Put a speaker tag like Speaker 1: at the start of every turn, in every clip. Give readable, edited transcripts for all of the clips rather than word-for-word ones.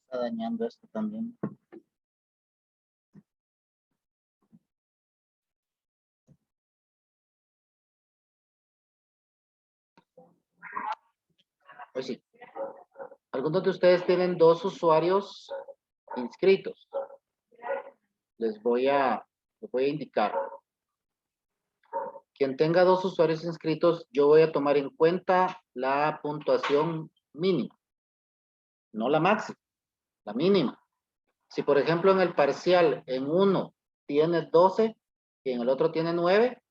Speaker 1: Está dañando esto también. Pues sí. Algunos de ustedes tienen 2 usuarios inscritos. Les voy a indicar. Quien tenga 2 usuarios inscritos, yo voy a tomar en cuenta la puntuación mínima. No la máxima, la mínima. Si por ejemplo en el parcial en uno tiene 12 y en el otro tiene 9,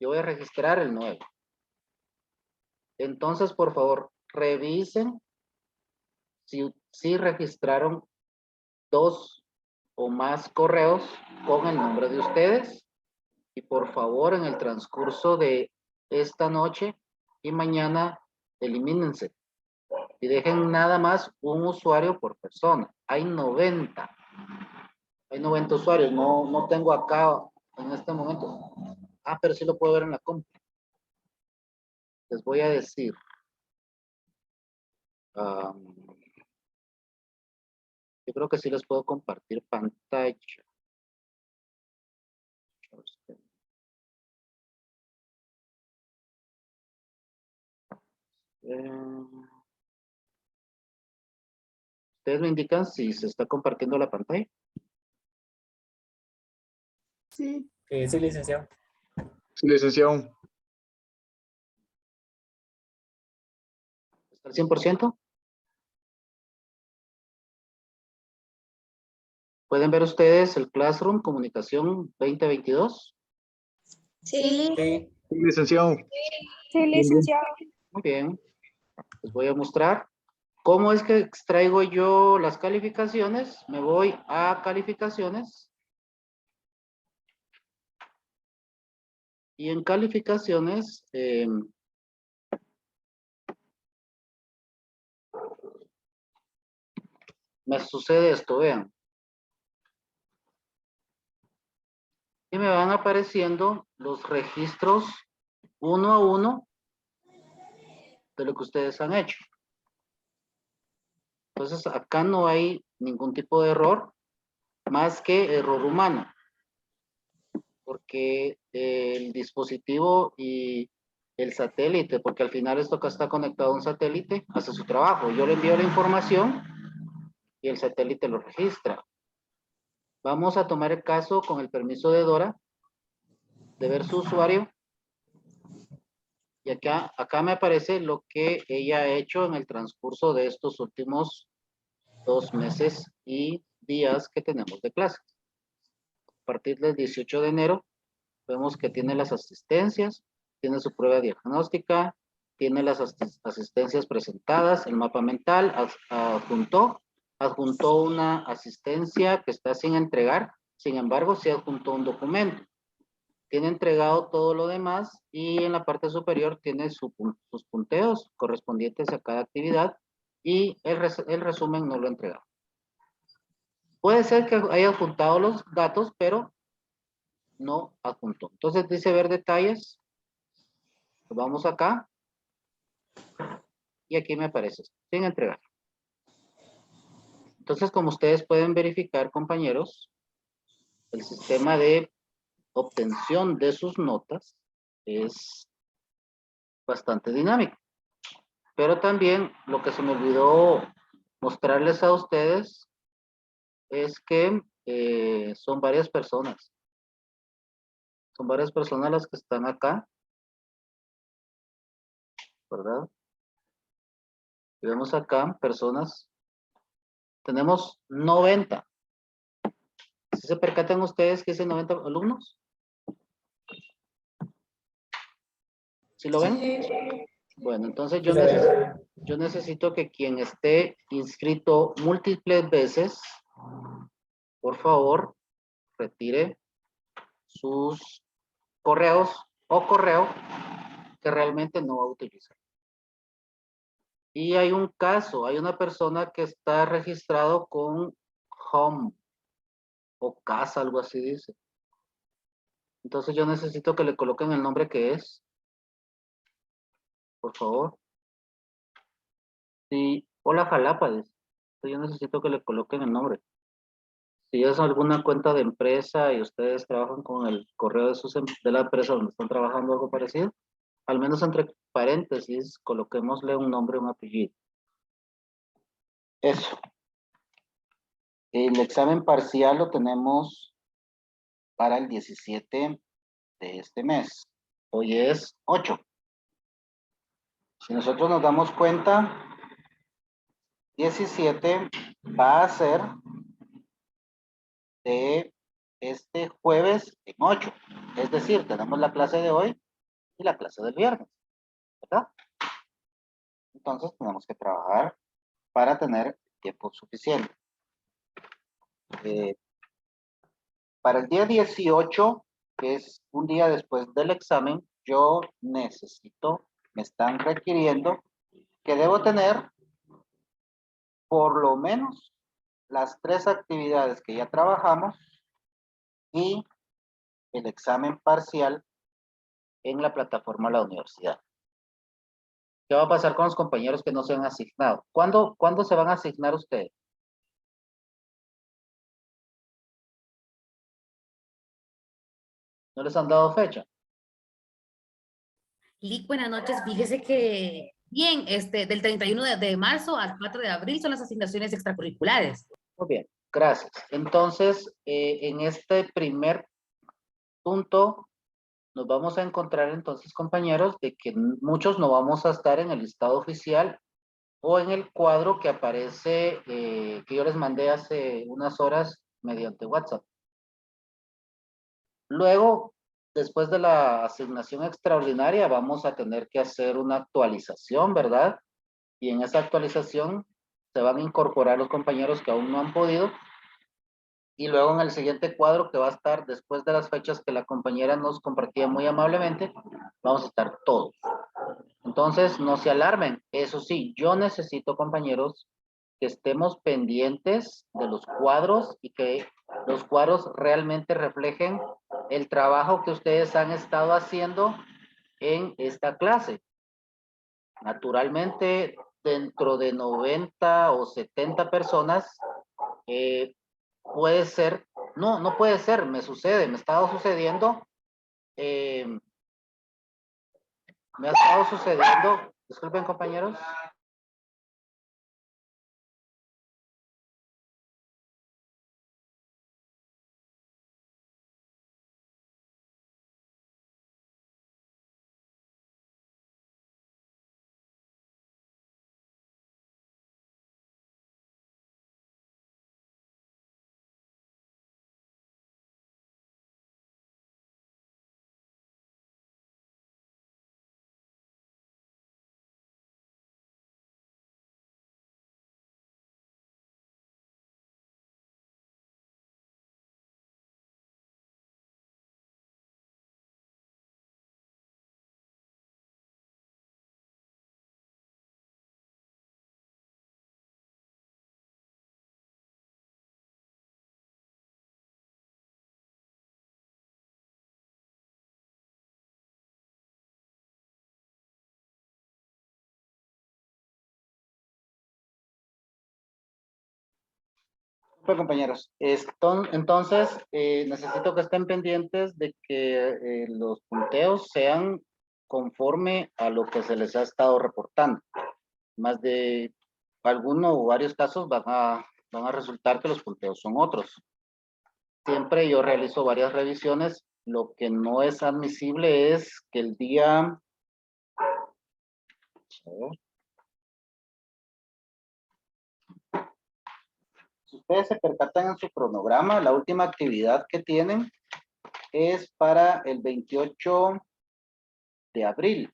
Speaker 1: yo voy a registrar el 9. Entonces, por favor, revisen si registraron 2 o más correos con el nombre de ustedes. Y por favor, en el transcurso de esta noche y mañana, elimínense. Y dejen nada más un usuario por persona. Hay 90 usuarios. No tengo acá en este momento. Pero sí lo puedo ver en la compu. Les voy a decir. Yo creo que sí les puedo compartir pantalla. Ustedes me indican si se está compartiendo la pantalla.
Speaker 2: Sí.
Speaker 3: Sí, licenciado.
Speaker 4: Sí, licenciado.
Speaker 1: ¿Está al 100%? ¿Pueden ver ustedes el Classroom Comunicación 2022?
Speaker 2: Sí.
Speaker 3: Sí.
Speaker 4: Sí, licenciado.
Speaker 2: Sí, licenciado.
Speaker 1: Muy bien. Les voy a mostrar cómo es que extraigo yo las calificaciones. Me voy a calificaciones. Y en calificaciones, me sucede esto, vean. Y me van apareciendo los registros uno a uno de lo que ustedes han hecho. Entonces, acá no hay ningún tipo de error, más que error humano. Porque el dispositivo y el satélite, porque al final esto acá está conectado a un satélite, hace su trabajo. Yo le envío la información y el satélite lo registra. Vamos a tomar el caso con el permiso de Dora, de ver su usuario. Y acá me aparece lo que ella ha hecho en el transcurso de estos últimos 2 meses y días que tenemos de clase. A partir del 18 de enero, vemos que tiene las asistencias, tiene su prueba diagnóstica, tiene las asistencias presentadas, el mapa mental, adjuntó una asistencia que está sin entregar, sin embargo, sí adjuntó un documento. Tiene entregado todo lo demás y en la parte superior tiene sus punteos correspondientes a cada actividad y el resumen no lo ha entregado. Puede ser que haya adjuntado los datos, pero no adjuntó. Entonces dice ver detalles. Vamos acá. Y aquí me aparece sin entregar. Entonces, como ustedes pueden verificar, compañeros, el sistema de obtención de sus notas es bastante dinámico. Pero también lo que se me olvidó mostrarles a ustedes es que son varias personas. Son varias personas las que están acá, ¿verdad? Y vemos acá personas. Tenemos 90. ¿Sí se percatan ustedes que es 90 alumnos? ¿Sí lo ven?
Speaker 2: Sí.
Speaker 1: Bueno, entonces
Speaker 3: Sí, se ve.
Speaker 1: yo necesito que quien esté inscrito múltiples veces, por favor, retire sus correos o correo que realmente no va a utilizar. Y hay un caso, hay una persona que está registrado con home o casa, algo así dice. Entonces yo necesito que le coloquen el nombre que es, por favor. Sí, hola Jalapa, dice. Yo necesito que le coloquen el nombre. Si es alguna cuenta de empresa y ustedes trabajan con el correo de la empresa donde están trabajando algo parecido, al menos entre paréntesis, coloquémosle un nombre, un apellido. Eso. El examen parcial lo tenemos para el 17 de este mes. Hoy es 8. Si nosotros nos damos cuenta, 17 va a ser de este jueves en 8. Es decir, tenemos la clase de hoy y la clase del viernes, ¿verdad? Entonces tenemos que trabajar para tener tiempo suficiente. Para el día 18, que es un día después del examen, yo necesito, me están requiriendo que debo tener por lo menos las 3 actividades que ya trabajamos y el examen parcial en la plataforma de la universidad. ¿Qué va a pasar con los compañeros que no se han asignado? ¿Cuándo se van a asignar ustedes? ¿No les han dado fecha?
Speaker 3: Lick, buenas noches. Fíjese que, bien, del 31 de marzo al 4 de abril son las asignaciones extracurriculares.
Speaker 1: Muy bien, gracias. Entonces, en este primer punto, nos vamos a encontrar entonces, compañeros, de que muchos no vamos a estar en el listado oficial o en el cuadro que aparece, que yo les mandé hace unas horas mediante WhatsApp. Luego, después de la asignación extraordinaria, vamos a tener que hacer una actualización, ¿verdad? Y en esa actualización se van a incorporar los compañeros que aún no han podido. Y luego en el siguiente cuadro, que va a estar después de las fechas que la compañera nos compartía muy amablemente, vamos a estar todos. Entonces, no se alarmen. Eso sí, yo necesito, compañeros, que estemos pendientes de los cuadros y que los cuadros realmente reflejen el trabajo que ustedes han estado haciendo en esta clase. Naturalmente, dentro de 90 o 70 personas, puede ser, no puede ser, me sucede, me ha estado sucediendo, disculpen compañeros. Pues compañeros, entonces necesito que estén pendientes de que los punteos sean conforme a lo que se les ha estado reportando. Más de alguno o varios casos van a resultar que los punteos son otros. Siempre yo realizo varias revisiones. Lo que no es admisible es que el día... Si ustedes se percatan en su cronograma, la última actividad que tienen es para el 28 de abril.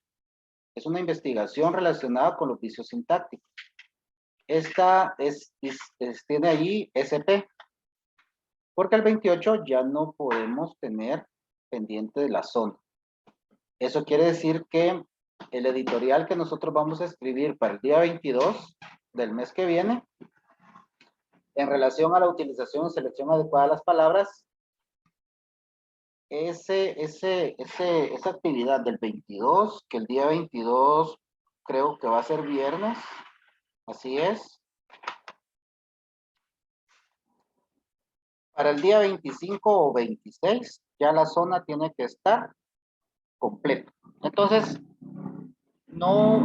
Speaker 1: Es una investigación relacionada con los vicios sintácticos. Esta tiene allí SP, porque el 28 ya no podemos tener pendiente de la zona. Eso quiere decir que el editorial que nosotros vamos a escribir para el día 22 del mes que viene, en relación a la utilización y selección adecuada de las palabras, esa actividad del 22, que el día 22 creo que va a ser viernes, así es. Para el día 25 o 26, ya la zona tiene que estar completa. Entonces, no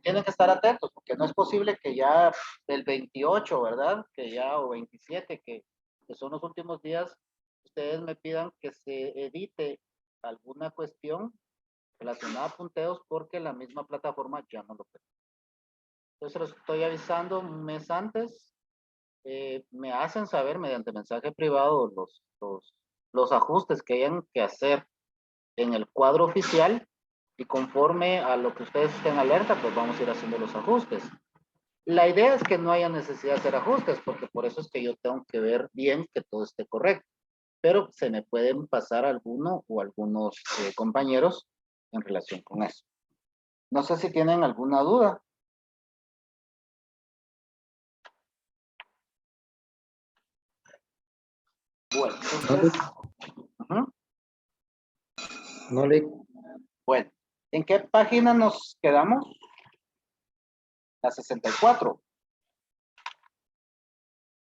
Speaker 1: tienen que estar atentos, porque no es posible que ya el 28, ¿verdad? Que ya, o 27, que son los últimos días, ustedes me pidan que se edite alguna cuestión relacionada a punteos porque la misma plataforma ya no lo permite. Entonces, los estoy avisando un mes antes. Me hacen saber mediante mensaje privado los ajustes que hayan que hacer en el cuadro oficial y conforme a lo que ustedes estén alerta, pues vamos a ir haciendo los ajustes. La idea es que no haya necesidad de hacer ajustes, porque por eso es que yo tengo que ver bien que todo esté correcto. Pero se me pueden pasar alguno o algunos compañeros en relación con eso. No sé si tienen alguna duda. Bueno, entonces...
Speaker 5: No le...
Speaker 1: Bueno, ¿en qué página nos quedamos? La 64.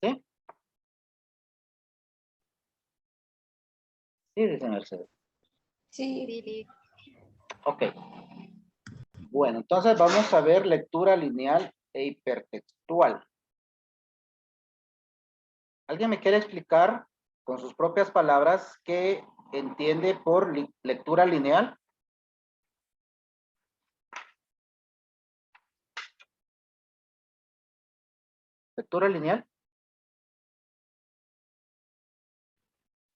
Speaker 1: ¿Sí? Sí, dice Mercedes.
Speaker 2: Sí.
Speaker 1: Ok. Bueno, entonces vamos a ver lectura lineal e hipertextual. ¿Alguien me quiere explicar con sus propias palabras qué entiende por lectura lineal? ¿Lectura lineal?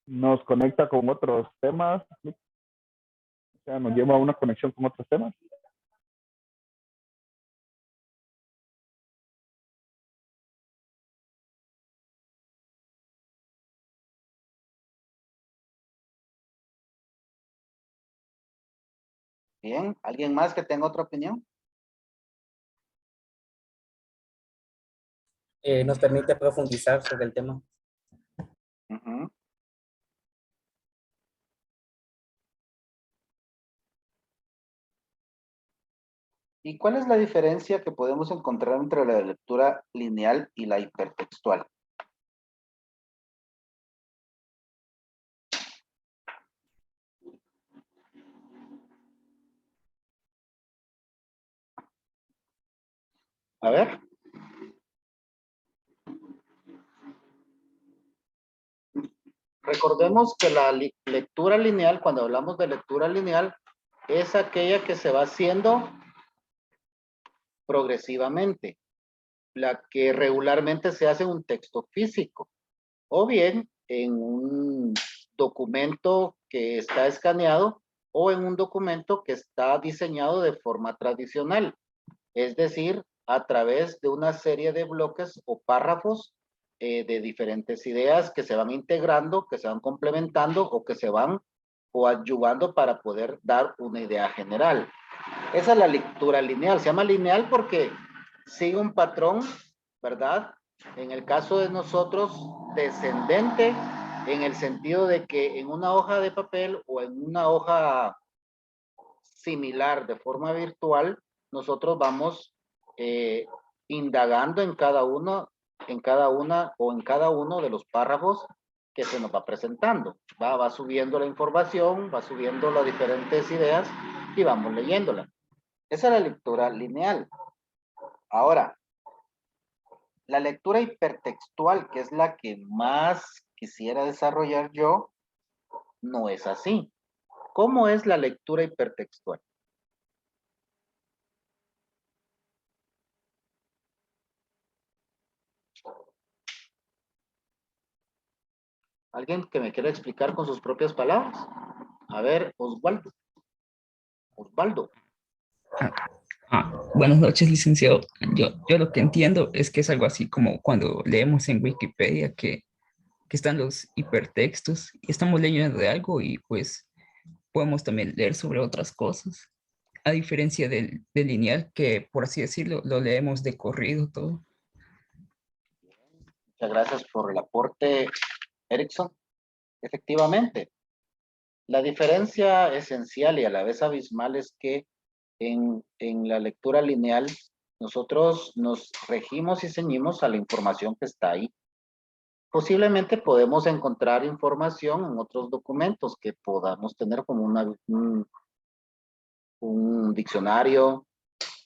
Speaker 6: Nos conecta con otros temas, o sea, nos lleva a una conexión con otros temas.
Speaker 1: Bien, ¿alguien más que tenga otra opinión?
Speaker 5: Nos permite profundizar sobre el tema.
Speaker 1: Ujú. ¿Y cuál es la diferencia que podemos encontrar entre la lectura lineal y la hipertextual? A ver. Recordemos que la lectura lineal, cuando hablamos de lectura lineal, es aquella que se va haciendo progresivamente, la que regularmente se hace en un texto físico o bien en un documento que está escaneado o en un documento que está diseñado de forma tradicional, es decir, a través de una serie de bloques o párrafos de diferentes ideas que se van integrando, que se van complementando o que se van coadyuvando para poder dar una idea general. Esa es la lectura lineal. Se llama lineal porque sigue un patrón, ¿verdad? En el caso de nosotros, descendente, en el sentido de que en una hoja de papel o en una hoja similar de forma virtual, nosotros vamos indagando en cada uno, en cada una o en cada uno de los párrafos que se nos va presentando. Va subiendo la información, va subiendo las diferentes ideas y vamos leyéndola. Esa es la lectura lineal. Ahora, la lectura hipertextual, que es la que más quisiera desarrollar yo, no es así. ¿Cómo es la lectura hipertextual? ¿Alguien que me quiera explicar con sus propias palabras? A ver, Osvaldo. Osvaldo.
Speaker 7: Buenas noches, licenciado. Yo lo que entiendo es que es algo así como cuando leemos en Wikipedia que están los hipertextos y estamos leyendo de algo y pues podemos también leer sobre otras cosas, a diferencia del lineal que, por así decirlo, lo leemos de corrido todo.
Speaker 1: Muchas gracias por el aporte, Erickson. Efectivamente, la diferencia esencial y a la vez abismal es que en la lectura lineal nosotros nos regimos y ceñimos a la información que está ahí. posiblemente podemos encontrar información en otros documentos que podamos tener como un diccionario,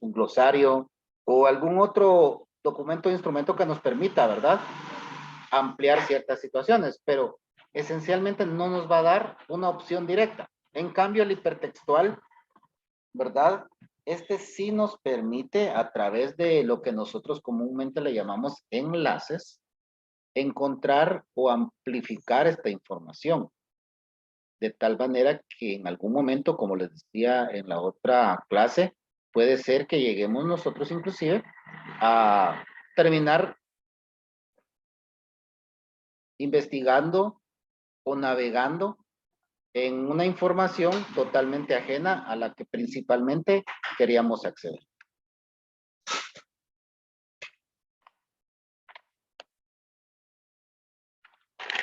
Speaker 1: un glosario o algún otro documento o instrumento que nos permita, ¿verdad?, ampliar ciertas situaciones, pero esencialmente no nos va a dar una opción directa. En cambio, el hipertextual, ¿verdad? Este sí nos permite, a través de lo que nosotros comúnmente le llamamos enlaces, encontrar o amplificar esta información. De tal manera que en algún momento, como les decía en la otra clase, puede ser que lleguemos nosotros inclusive a terminar investigando o navegando en una información totalmente ajena a la que principalmente queríamos acceder.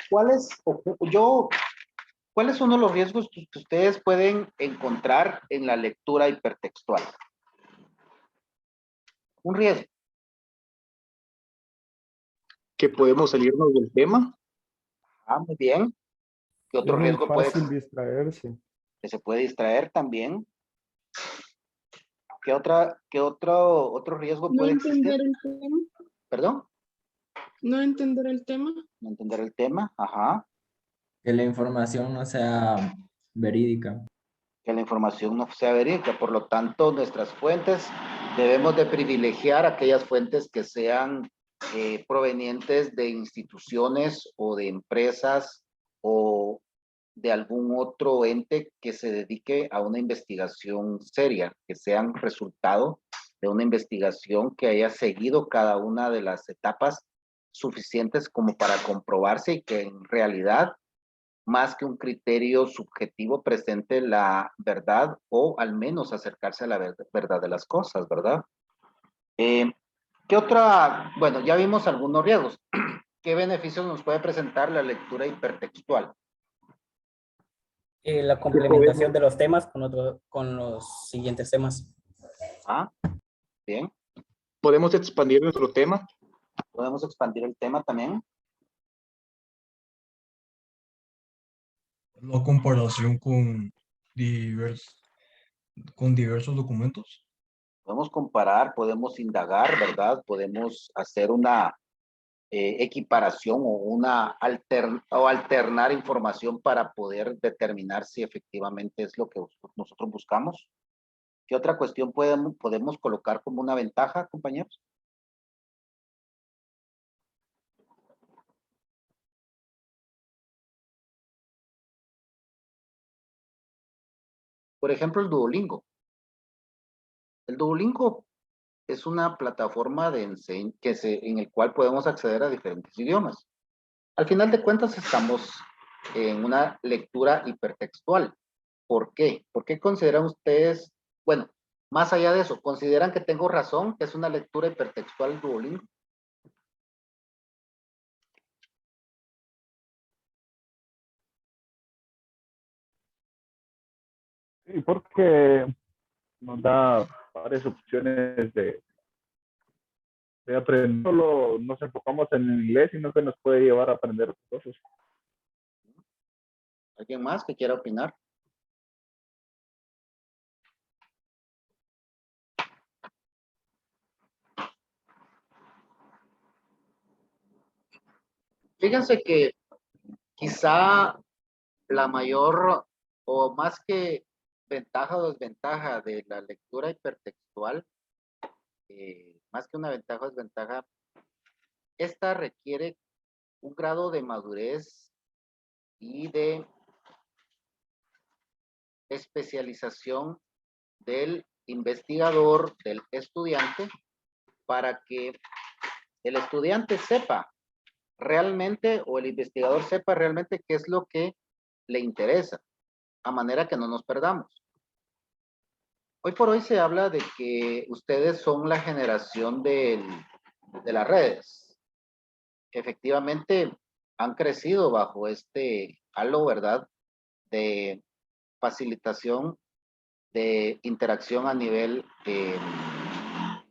Speaker 1: ¿Cuáles son los riesgos que ustedes pueden encontrar en la lectura hipertextual? Un riesgo.
Speaker 4: Que podemos salirnos del tema.
Speaker 1: Ah, muy bien. ¿Qué otro
Speaker 6: Es muy
Speaker 1: riesgo puede
Speaker 6: fácil
Speaker 1: existir?
Speaker 6: distraerse.
Speaker 1: Que se puede distraer también. ¿Qué otro riesgo
Speaker 8: No
Speaker 1: puede existir?
Speaker 8: entender el tema.
Speaker 1: ¿Perdón?
Speaker 8: No entender el tema.
Speaker 1: No entender el tema. Ajá.
Speaker 5: Que la información no sea verídica.
Speaker 1: Que la información no sea verídica. Por lo tanto, nuestras fuentes debemos de privilegiar aquellas fuentes que sean provenientes de instituciones o de empresas o de algún otro ente que se dedique a una investigación seria, que sean resultado de una investigación que haya seguido cada una de las etapas suficientes como para comprobarse y que en realidad, más que un criterio subjetivo, presente la verdad o al menos acercarse a la verdad de las cosas, ¿verdad? ¿Qué otra? Bueno, ya vimos algunos riesgos. ¿Qué beneficios nos puede presentar la lectura hipertextual?
Speaker 5: La complementación de los temas con los siguientes temas.
Speaker 1: Ah, bien.
Speaker 4: Podemos expandir nuestro tema.
Speaker 1: Podemos expandir el tema también.
Speaker 9: La comparación con diversos documentos.
Speaker 1: Podemos comparar, podemos indagar, ¿verdad? Podemos hacer una equiparación o alternar información para poder determinar si efectivamente es lo que nosotros buscamos. ¿Qué otra cuestión podemos colocar como una ventaja, compañeros? Por ejemplo, el Duolingo. El Duolingo es una plataforma en el cual podemos acceder a diferentes idiomas. Al final de cuentas estamos en una lectura hipertextual. ¿Por qué? ¿Por qué consideran ustedes, bueno, más allá de eso, consideran que tengo razón, que es una lectura hipertextual Duolingo?
Speaker 6: Sí, porque nos da varias opciones de aprender. Solo nos enfocamos en el inglés, sino que nos puede llevar a aprender cosas.
Speaker 1: ¿Alguien más que quiera opinar? Fíjense que quizá la mayor o más que ventaja o desventaja de la lectura hipertextual, más que una ventaja o desventaja, esta requiere un grado de madurez y de especialización del investigador, del estudiante, para que el estudiante sepa realmente o el investigador sepa realmente qué es lo que le interesa, a manera que no nos perdamos. Hoy por hoy se habla de que ustedes son la generación de las redes. Efectivamente, han crecido bajo este halo, ¿verdad?, de facilitación de interacción a nivel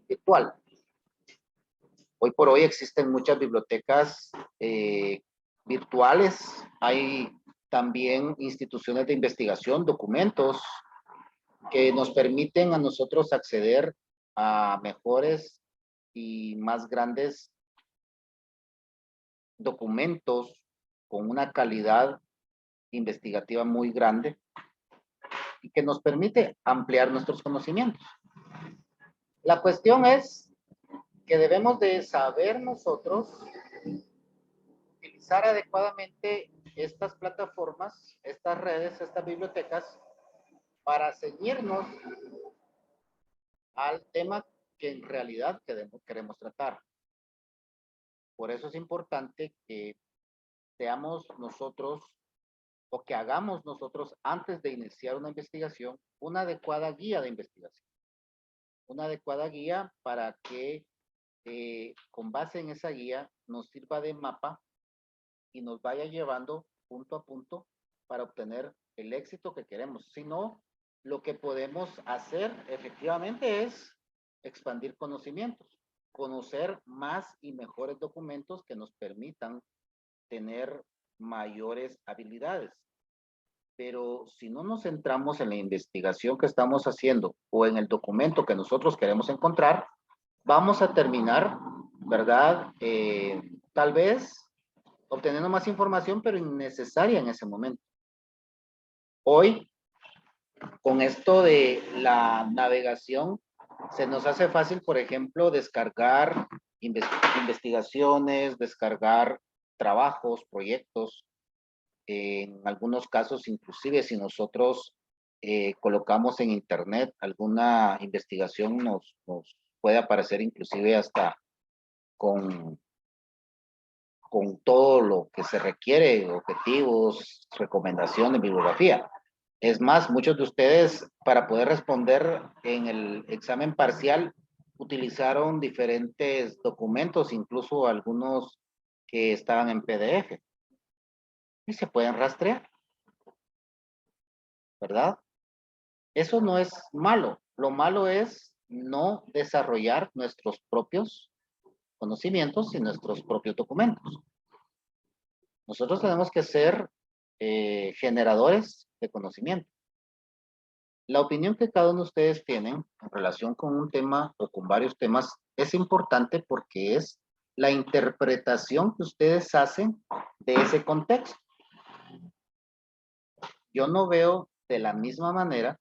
Speaker 1: virtual. Hoy por hoy existen muchas bibliotecas virtuales, hay también instituciones de investigación, documentos que nos permiten a nosotros acceder a mejores y más grandes documentos con una calidad investigativa muy grande y que nos permite ampliar nuestros conocimientos. La cuestión es que debemos de saber nosotros utilizar adecuadamente estas plataformas, estas redes, estas bibliotecas para ceñirnos al tema que en realidad queremos tratar. Por eso es importante que seamos nosotros o que hagamos nosotros antes de iniciar una investigación una adecuada guía de investigación. Una adecuada guía para que con base en esa guía nos sirva de mapa y nos vaya llevando punto a punto para obtener el éxito que queremos. Si no, lo que podemos hacer efectivamente es expandir conocimientos, conocer más y mejores documentos que nos permitan tener mayores habilidades. Pero si no nos centramos en la investigación que estamos haciendo o en el documento que nosotros queremos encontrar, vamos a terminar, ¿verdad? Tal vez obteniendo más información, pero innecesaria en ese momento. Hoy, con esto de la navegación, se nos hace fácil, por ejemplo, descargar investigaciones, descargar trabajos, proyectos. En algunos casos, inclusive, si nosotros colocamos en internet alguna investigación, nos puede aparecer inclusive hasta con todo lo que se requiere, objetivos, recomendaciones, bibliografía. Es más, muchos de ustedes, para poder responder en el examen parcial, utilizaron diferentes documentos, incluso algunos que estaban en PDF. Y se pueden rastrear, ¿verdad? Eso no es malo. Lo malo es no desarrollar nuestros propios conocimientos y nuestros propios documentos. Nosotros tenemos que ser generadores de conocimiento. La opinión que cada uno de ustedes tienen en relación con un tema o con varios temas es importante porque es la interpretación que ustedes hacen de ese contexto. Yo no veo de la misma manera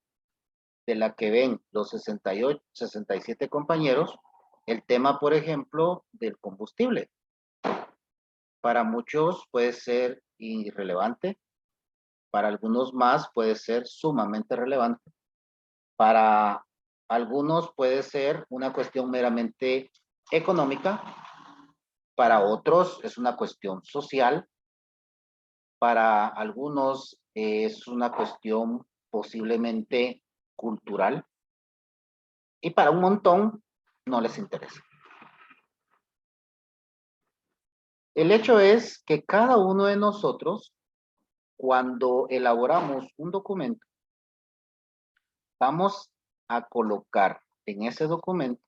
Speaker 1: de la que ven los 68, 67 compañeros el tema, por ejemplo, del combustible. Para muchos puede ser irrelevante, para algunos más puede ser sumamente relevante, para algunos puede ser una cuestión meramente económica, para otros es una cuestión social, para algunos es una cuestión posiblemente cultural y para un montón no les interesa. El hecho es que cada uno de nosotros, cuando elaboramos un documento, vamos a colocar en ese documento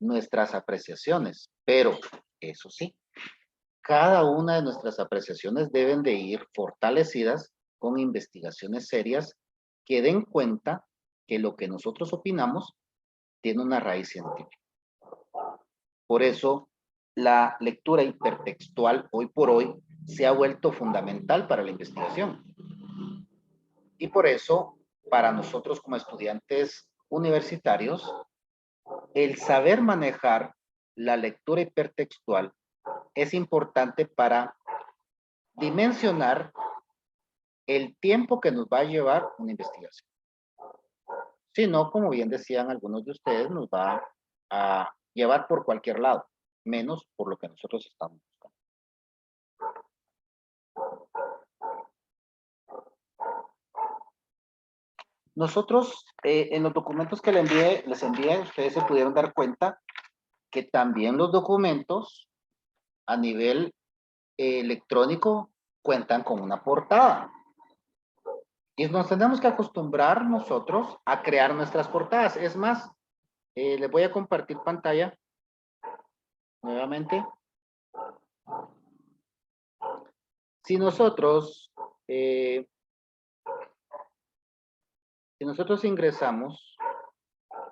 Speaker 1: nuestras apreciaciones, pero eso sí, cada una de nuestras apreciaciones deben de ir fortalecidas con investigaciones serias que den cuenta que lo que nosotros opinamos tiene una raíz científica. Por eso, la lectura hipertextual hoy por hoy se ha vuelto fundamental para la investigación. Y por eso, para nosotros como estudiantes universitarios, el saber manejar la lectura hipertextual es importante para dimensionar el tiempo que nos va a llevar una investigación. Si no, como bien decían algunos de ustedes, nos va a llevar por cualquier lado, menos por lo que nosotros estamos buscando. Nosotros, en los documentos que les envié, ustedes se pudieron dar cuenta que también los documentos a nivel electrónico cuentan con una portada. Y nos tenemos que acostumbrar nosotros a crear nuestras portadas. Es más, les voy a compartir pantalla nuevamente. Si nosotros ingresamos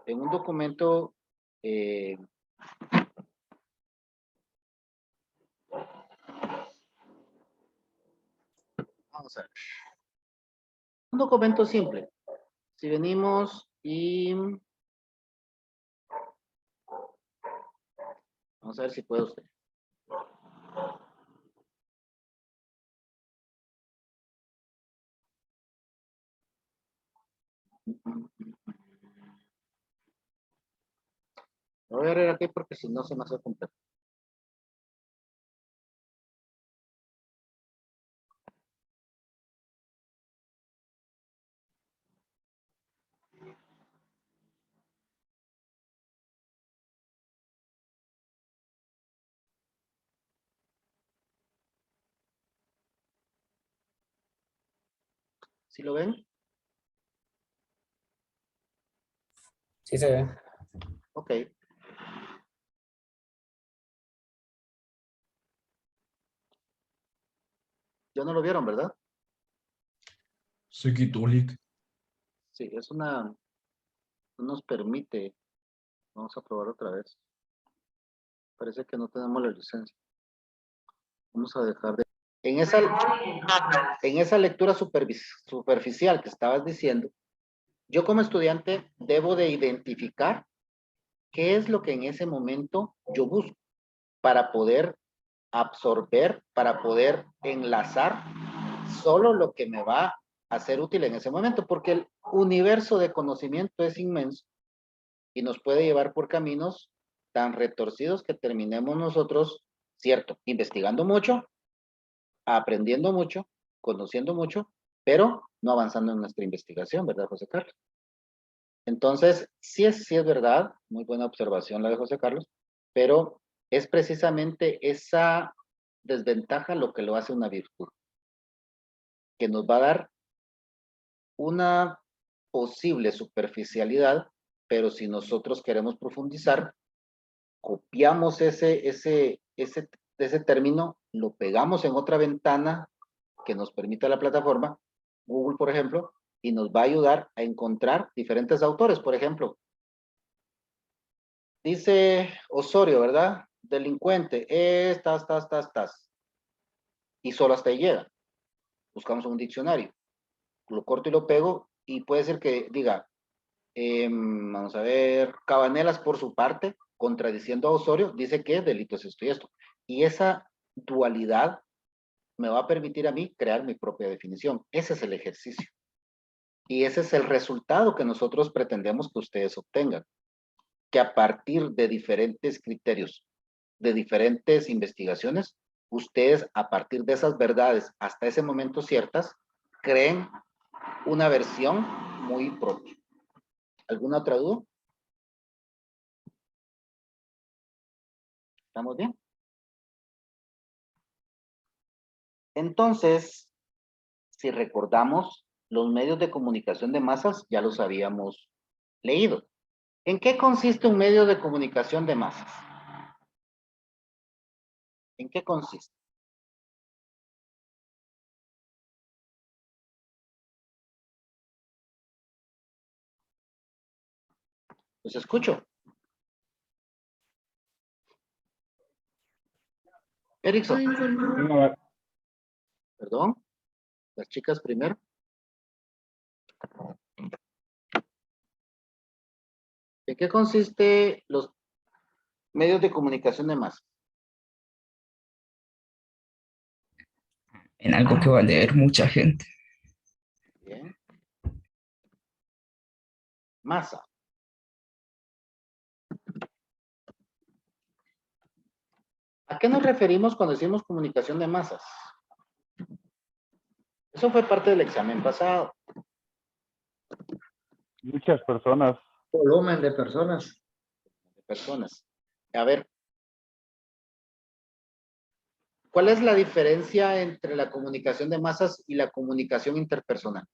Speaker 1: en un documento vamos a ver, un documento simple. Si venimos y vamos a ver si puede usted. Lo voy a ver aquí porque si no se me hace complejo. ¿Sí lo ven?
Speaker 5: Sí se ve.
Speaker 1: Ok. Ya no lo vieron, ¿verdad?
Speaker 9: Se quitó Lick.
Speaker 1: Sí, es una, no nos permite. Vamos a probar otra vez. Parece que no tenemos la licencia. Vamos a dejar de... En esa lectura superficial que estabas diciendo, yo como estudiante debo de identificar qué es lo que en ese momento yo busco para poder absorber, para poder enlazar solo lo que me va a ser útil en ese momento, porque el universo de conocimiento es inmenso y nos puede llevar por caminos tan retorcidos que terminemos nosotros, cierto, investigando mucho, aprendiendo mucho, conociendo mucho, pero no avanzando en nuestra investigación, ¿verdad, José Carlos? Entonces, sí es verdad, muy buena observación la de José Carlos, pero es precisamente esa desventaja lo que lo hace una virtud, que nos va a dar una posible superficialidad, pero si nosotros queremos profundizar, copiamos ese término, lo pegamos en otra ventana que nos permita la plataforma, Google, por ejemplo, y nos va a ayudar a encontrar diferentes autores. Por ejemplo, dice Osorio, ¿verdad? Delincuente, y solo hasta ahí llega. Buscamos un diccionario, lo corto y lo pego, y puede ser que diga, vamos a ver, Cabanelas por su parte, contradiciendo a Osorio, dice que delito es esto y esto. Y esa dualidad me va a permitir a mí crear mi propia definición. Ese es el ejercicio. Y ese es el resultado que nosotros pretendemos que ustedes obtengan. Que a partir de diferentes criterios, de diferentes investigaciones, ustedes a partir de esas verdades hasta ese momento ciertas, creen una versión muy propia. ¿Alguna otra duda? ¿Estamos bien? Entonces, si recordamos, los medios de comunicación de masas ya los habíamos leído. ¿En qué consiste un medio de comunicación de masas? ¿En qué consiste? Pues escucho. Erickson,
Speaker 6: No,
Speaker 1: perdón. Las chicas primero. ¿En qué consiste los medios de comunicación de masas?
Speaker 7: En algo que va a leer mucha gente.
Speaker 1: Bien. Masa. ¿A qué nos referimos cuando decimos comunicación de masas? Eso fue parte del examen pasado.
Speaker 6: muchas personas.
Speaker 1: Volumen de personas. De personas. A ver. ¿Cuál es la diferencia entre la comunicación de masas y la comunicación interpersonal?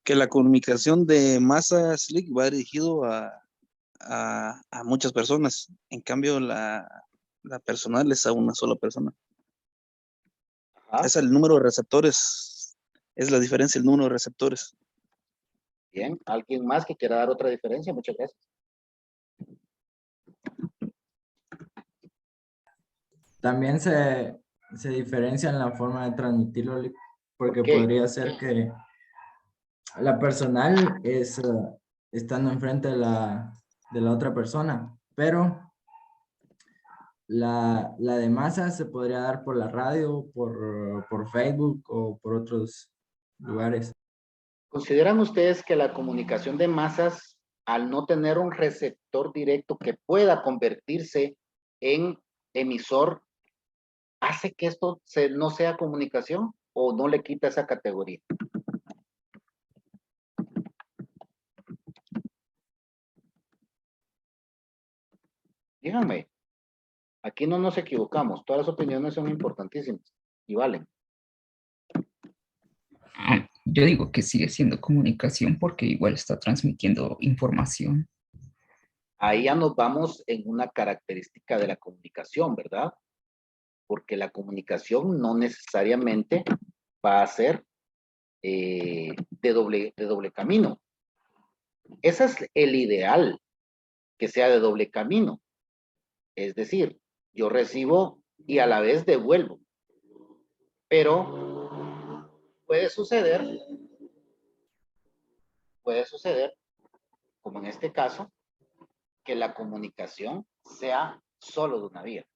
Speaker 10: Que la comunicación de masas va dirigido a a muchas personas. En cambio, la personal es a una sola persona.
Speaker 1: Ajá.
Speaker 10: Es el número de receptores. Es la diferencia, el número de receptores.
Speaker 1: Bien, ¿alguien más que quiera dar otra diferencia? Muchas gracias.
Speaker 11: También se diferencia en la forma de transmitirlo, porque
Speaker 1: ¿Por qué?
Speaker 11: podría ser que la personal es estando enfrente de la otra persona, pero la de masa se podría dar por la radio, por Facebook o por otros lugares.
Speaker 1: ¿Consideran ustedes que la comunicación de masas, al no tener un receptor directo que pueda convertirse en emisor, hace que esto no sea comunicación o no le quita esa categoría? Díganme, aquí no nos equivocamos, todas las opiniones son importantísimas y valen.
Speaker 7: Yo digo que sigue siendo comunicación porque igual está transmitiendo información.
Speaker 1: Ahí ya nos vamos en una característica de la comunicación, ¿verdad? Porque la comunicación no necesariamente va a ser de doble camino. Ese es el ideal, que sea de doble camino. Es decir, yo recibo y a la vez devuelvo. Pero puede suceder, como en este caso, que la comunicación sea solo de una vía.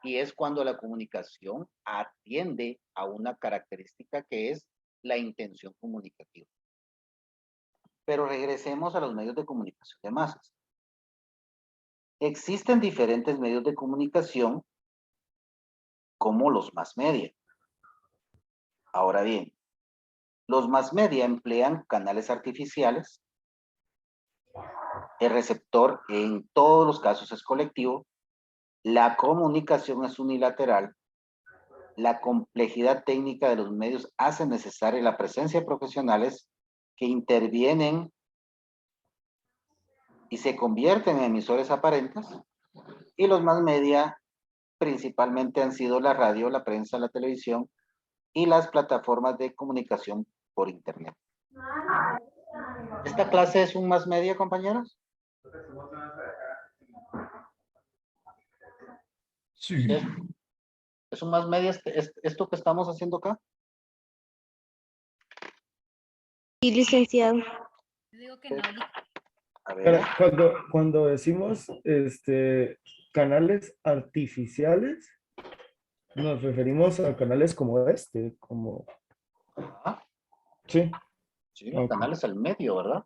Speaker 1: Y es cuando la comunicación atiende a una característica que es la intención comunicativa. Pero regresemos a los medios de comunicación de masas. Existen diferentes medios de comunicación como los mass media. Ahora bien, los mass media emplean canales artificiales. El receptor en todos los casos es colectivo. La comunicación es unilateral. La complejidad técnica de los medios hace necesaria la presencia de profesionales que intervienen y se convierten en emisores aparentes. Y los mass media principalmente han sido la radio, la prensa, la televisión y las plataformas de comunicación por internet. ¿Esta clase es un mass media, compañeros?
Speaker 9: Sí.
Speaker 1: ¿Es un mass media esto que estamos haciendo acá?
Speaker 2: Sí, licenciado.
Speaker 3: Yo digo que no.
Speaker 1: A ver.
Speaker 12: Cuando decimos canales artificiales, nos referimos a canales como como...
Speaker 1: Ajá.
Speaker 12: Sí.
Speaker 1: Sí,
Speaker 12: Ok.
Speaker 1: canales al medio, ¿verdad?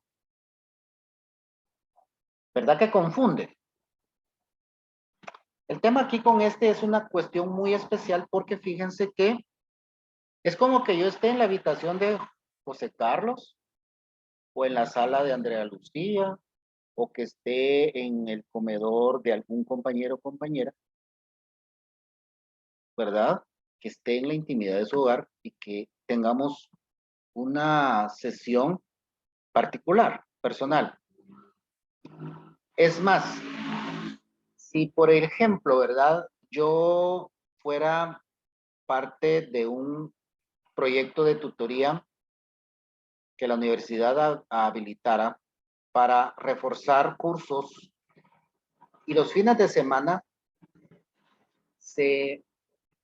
Speaker 1: ¿Verdad que confunde? El tema aquí con este es una cuestión muy especial porque fíjense que es como que yo esté en la habitación de José Carlos o en la sala de Andrea Lucía o que esté en el comedor de algún compañero o compañera, ¿verdad? Que esté en la intimidad de su hogar y que tengamos una sesión particular, personal. Es más, si por ejemplo, ¿verdad? Yo fuera parte de un proyecto de tutoría que la universidad habilitara para reforzar cursos y los fines de semana se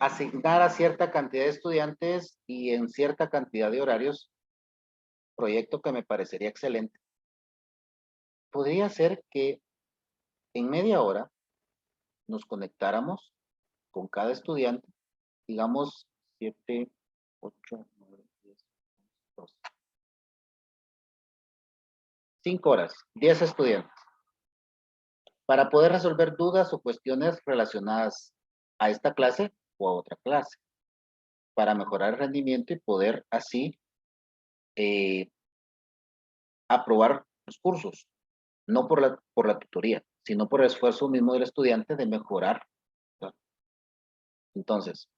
Speaker 1: asignara cierta cantidad de estudiantes y en cierta cantidad de horarios, proyecto que me parecería excelente. Podría ser que en media hora nos conectáramos con cada estudiante, digamos 7, 8, 9, 10, 12. 5 horas, 10 estudiantes, para poder resolver dudas o cuestiones relacionadas a esta clase o a otra clase, para mejorar el rendimiento y poder así aprobar los cursos, no por la tutoría, sino por el esfuerzo mismo del estudiante de mejorar. Entonces,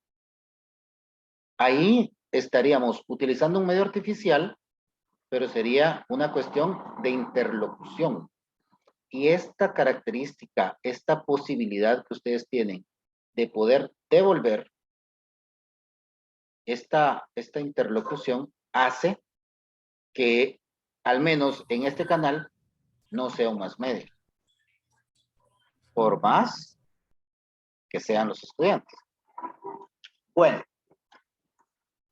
Speaker 1: ahí estaríamos utilizando un medio artificial, pero sería una cuestión de interlocución. Y esta característica, esta posibilidad que ustedes tienen de poder devolver esta interlocución hace que, al menos en este canal, no sea un mass media. Por más que sean los estudiantes. Bueno,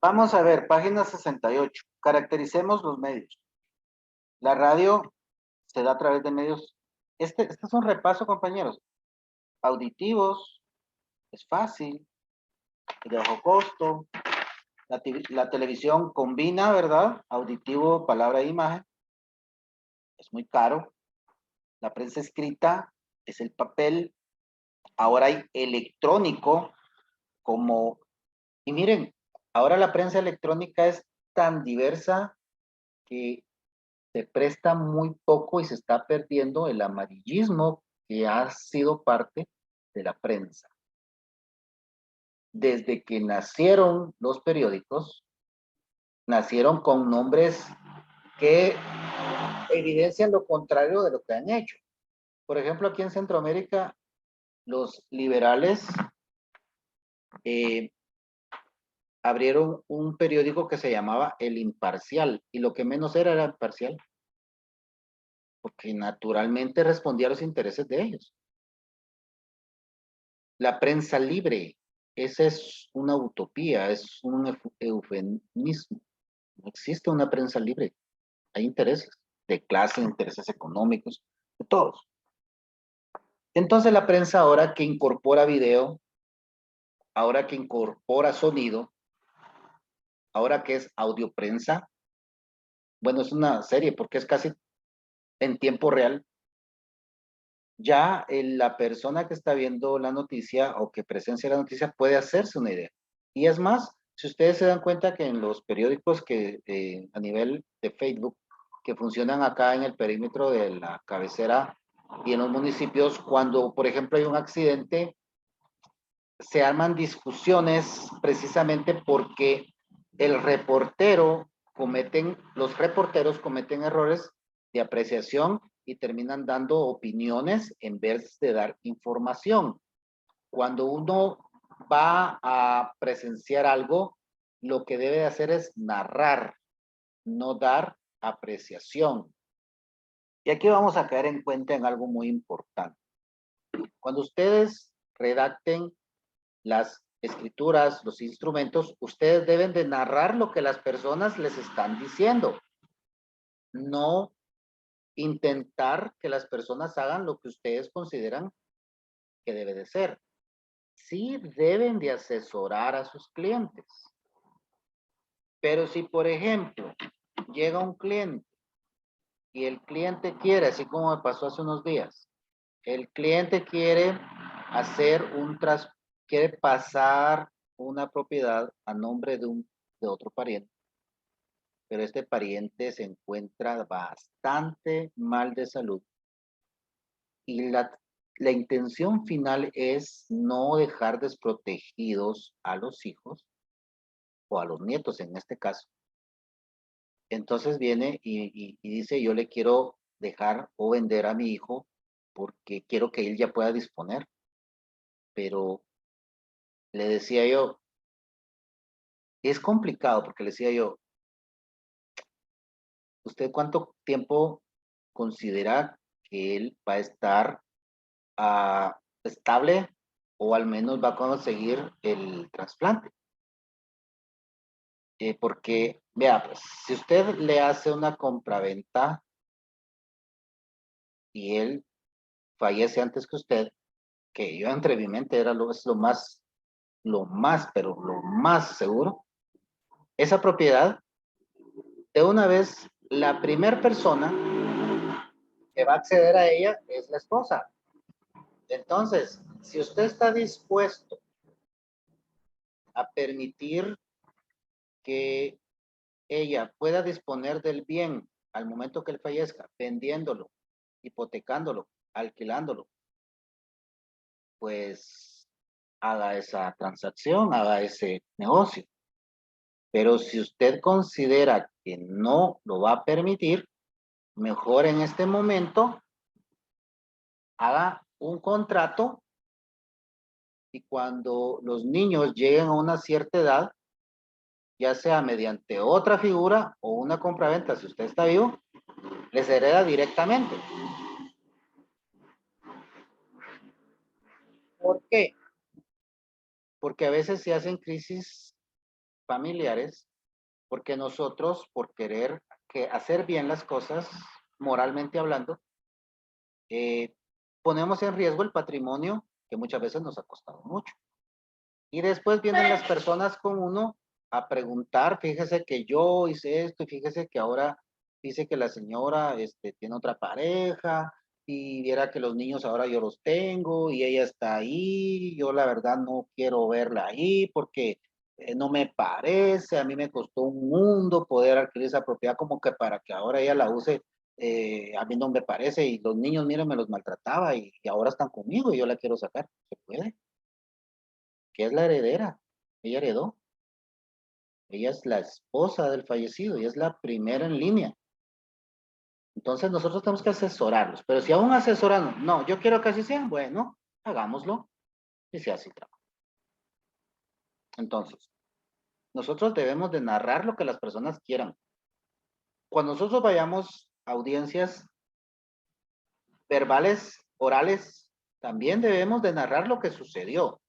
Speaker 1: vamos a ver, página 68. Caractericemos los medios. La radio se da a través de medios. Este es un repaso, compañeros. Auditivos, es fácil, de bajo costo. La televisión combina, ¿verdad? Auditivo, palabra e imagen. Es muy caro. La prensa escrita es el papel. Ahora hay electrónico como... Y miren, ahora la prensa electrónica es tan diversa que se presta muy poco y se está perdiendo el amarillismo que ha sido parte de la prensa. Desde que nacieron los periódicos, nacieron con nombres que evidencian lo contrario de lo que han hecho. Por ejemplo, aquí en Centroamérica, los liberales abrieron un periódico que se llamaba El Imparcial, y lo que menos era imparcial, porque naturalmente respondía a los intereses de ellos. La prensa libre, esa es una utopía, es un eufemismo. No existe una prensa libre. Hay intereses de clase, intereses económicos, de todos. Entonces la prensa ahora que incorpora video, ahora que incorpora sonido, ahora que es audioprensa, bueno, es una serie porque es casi en tiempo real. Ya la persona que está viendo la noticia o que presencia la noticia puede hacerse una idea. Y es más, si ustedes se dan cuenta que en los periódicos que a nivel de Facebook, que funcionan acá en el perímetro de la cabecera y en los municipios, cuando por ejemplo hay un accidente, se arman discusiones precisamente porque los reporteros cometen errores de apreciación y terminan dando opiniones en vez de dar información. Cuando uno va a presenciar algo, lo que debe de hacer es narrar, no dar apreciación. Y aquí vamos a caer en cuenta en algo muy importante. Cuando ustedes redacten las escrituras, los instrumentos, ustedes deben de narrar lo que las personas les están diciendo. No intentar que las personas hagan lo que ustedes consideran que debe de ser. Sí deben de asesorar a sus clientes. Pero si, por ejemplo, llega un cliente y el cliente quiere, así como me pasó hace unos días, el cliente quiere quiere pasar una propiedad a nombre de otro pariente, pero este pariente se encuentra bastante mal de salud y la intención final es no dejar desprotegidos a los hijos o a los nietos en este caso. Entonces viene y dice, yo le quiero dejar o vender a mi hijo porque quiero que él ya pueda disponer. Pero le decía yo, es complicado porque le decía yo, ¿usted cuánto tiempo considera que él va a estar estable o al menos va a conseguir el trasplante? Porque, vea, pues, si usted le hace una compraventa y él fallece antes que usted, que yo entre mi mente era pero lo más seguro, esa propiedad, de una vez, la primera persona que va a acceder a ella es la esposa. Entonces, si usted está dispuesto a permitir que ella pueda disponer del bien al momento que él fallezca, vendiéndolo, hipotecándolo, alquilándolo, pues haga esa transacción, haga ese negocio. Pero si usted considera que no lo va a permitir, mejor en este momento haga un contrato y cuando los niños lleguen a una cierta edad, ya sea mediante otra figura o una compraventa, si usted está vivo, les hereda directamente. ¿Por qué? Porque a veces se hacen crisis familiares, porque nosotros, por querer hacer bien las cosas, moralmente hablando, ponemos en riesgo el patrimonio que muchas veces nos ha costado mucho. Y después vienen las personas con uno a preguntar, fíjese que yo hice esto, y fíjese que ahora dice que la señora tiene otra pareja, y viera que los niños ahora yo los tengo, y ella está ahí, yo la verdad no quiero verla ahí, porque no me parece, a mí me costó un mundo poder adquirir esa propiedad, como que para que ahora ella la use, a mí no me parece, y los niños, miren, me los maltrataba, y ahora están conmigo, y yo la quiero sacar. ¿Se puede? ¿Qué es la heredera? Ella heredó. Ella es la esposa del fallecido y es la primera en línea. Entonces nosotros tenemos que asesorarlos. Pero si aún asesorando, no, yo quiero que así sea, bueno, hagámoslo y sea así. Entonces, nosotros debemos de narrar lo que las personas quieran. Cuando nosotros vayamos a audiencias verbales, orales, también debemos de narrar lo que sucedió.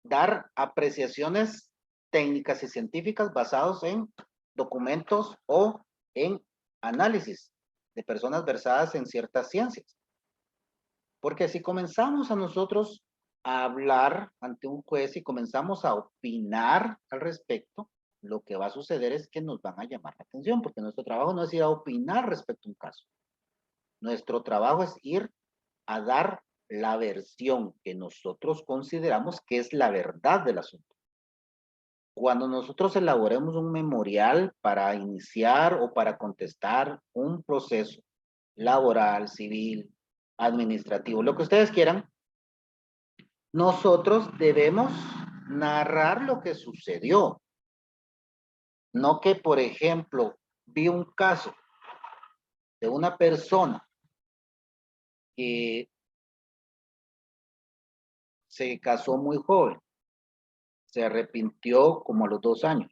Speaker 1: Dar apreciaciones técnicas y científicas basados en documentos o en análisis de personas versadas en ciertas ciencias. Porque si comenzamos a nosotros a hablar ante un juez y comenzamos a opinar al respecto, lo que va a suceder es que nos van a llamar la atención, porque nuestro trabajo no es ir a opinar respecto a un caso. Nuestro trabajo es ir a dar la versión que nosotros consideramos que es la verdad del asunto. Cuando nosotros elaboremos un memorial para iniciar o para contestar un proceso laboral, civil, administrativo, lo que ustedes quieran, nosotros debemos narrar lo que sucedió. No que, por ejemplo, vi un caso de una persona que se casó muy joven, se arrepintió como a los 2 años,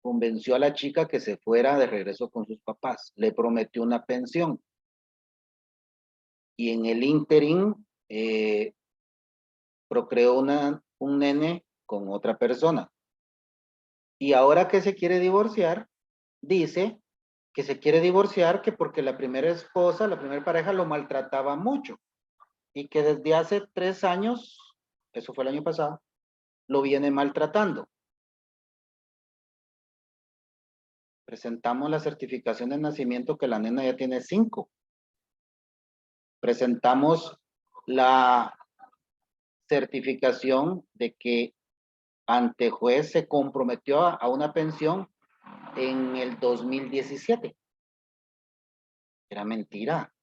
Speaker 1: convenció a la chica que se fuera de regreso con sus papás, le prometió una pensión y en el ínterin procreó un nene con otra persona. Y ahora que se quiere divorciar, dice que se quiere divorciar que porque la primera esposa, la primera pareja lo maltrataba mucho y que desde hace 3 años, eso fue el año pasado, lo viene maltratando. Presentamos la certificación de nacimiento que la nena ya tiene 5. Presentamos la certificación de que ante juez se comprometió a una pensión en el 2017. Era mentira.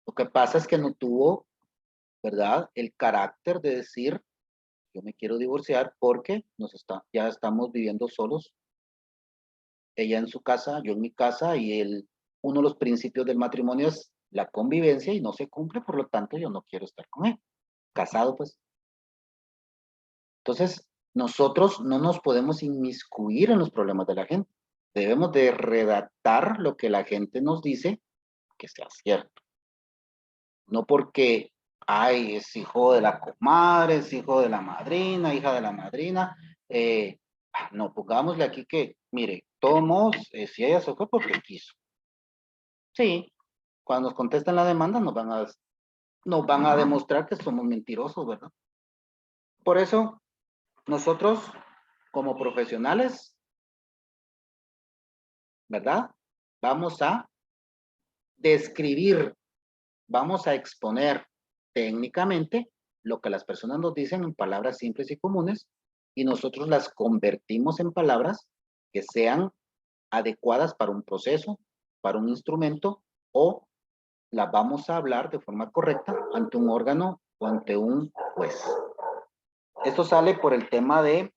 Speaker 1: Lo que pasa es que no tuvo, ¿verdad?, el carácter de decir, yo me quiero divorciar porque ya estamos viviendo solos. Ella en su casa, yo en mi casa, y uno de los principios del matrimonio es la convivencia y no se cumple, por lo tanto yo no quiero estar con él. Casado, pues. Entonces, nosotros no nos podemos inmiscuir en los problemas de la gente. Debemos de redactar lo que la gente nos dice que sea cierto. No porque, ay, es hijo de la comadre, es hijo de la madrina, hija de la madrina. No, pongámosle aquí que, mire, todos modos, si ella se fue porque quiso. Sí, cuando nos contestan la demanda nos van a demostrar que somos mentirosos, ¿verdad? Por eso, nosotros, como profesionales, ¿verdad?, vamos a describir, vamos a exponer técnicamente lo que las personas nos dicen en palabras simples y comunes, y nosotros las convertimos en palabras que sean adecuadas para un proceso, para un instrumento, o las vamos a hablar de forma correcta ante un órgano o ante un juez. Esto sale por el tema de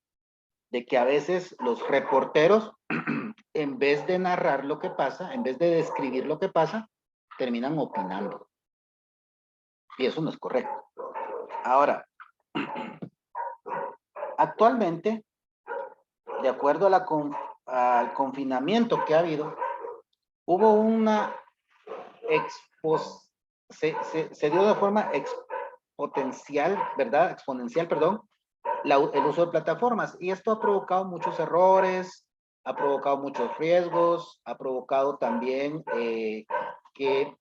Speaker 1: que a veces los reporteros, en vez de narrar lo que pasa, en vez de describir lo que pasa, terminan opinando. Y eso no es correcto. Ahora, actualmente, de acuerdo a al confinamiento que ha habido, hubo una se dio de forma exponencial, perdón, el uso de plataformas. Y esto ha provocado muchos errores, ha provocado muchos riesgos, ha provocado también que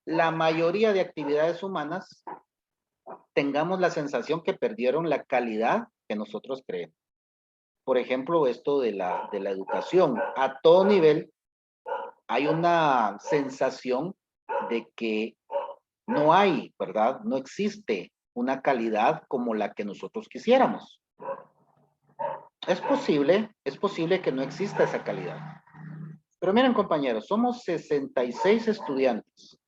Speaker 1: la mayoría de actividades humanas tengamos la sensación que perdieron la calidad que nosotros creemos. Por ejemplo, esto de la educación. A todo nivel hay una sensación de que no hay, ¿verdad? No existe una calidad como la que nosotros quisiéramos. Es posible que no exista esa calidad. Pero miren, compañeros, somos 66 estudiantes.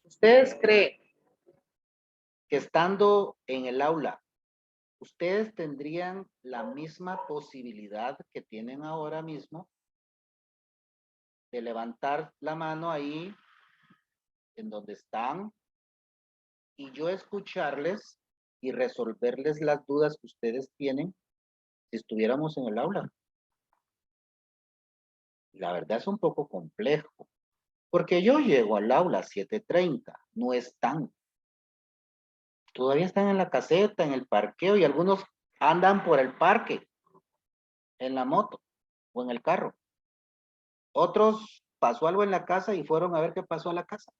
Speaker 1: ¿Ustedes creen que estando en el aula, ustedes tendrían la misma posibilidad que tienen ahora mismo de levantar la mano ahí en donde están y yo escucharles y resolverles las dudas que ustedes tienen si estuviéramos en el aula? La verdad es un poco complejo, porque yo llego al aula a 7:30, no están. Todavía están en la caseta, en el parqueo, y algunos andan por el parque, en la moto o en el carro. Otros pasó algo en la casa y fueron a ver qué pasó en la casa.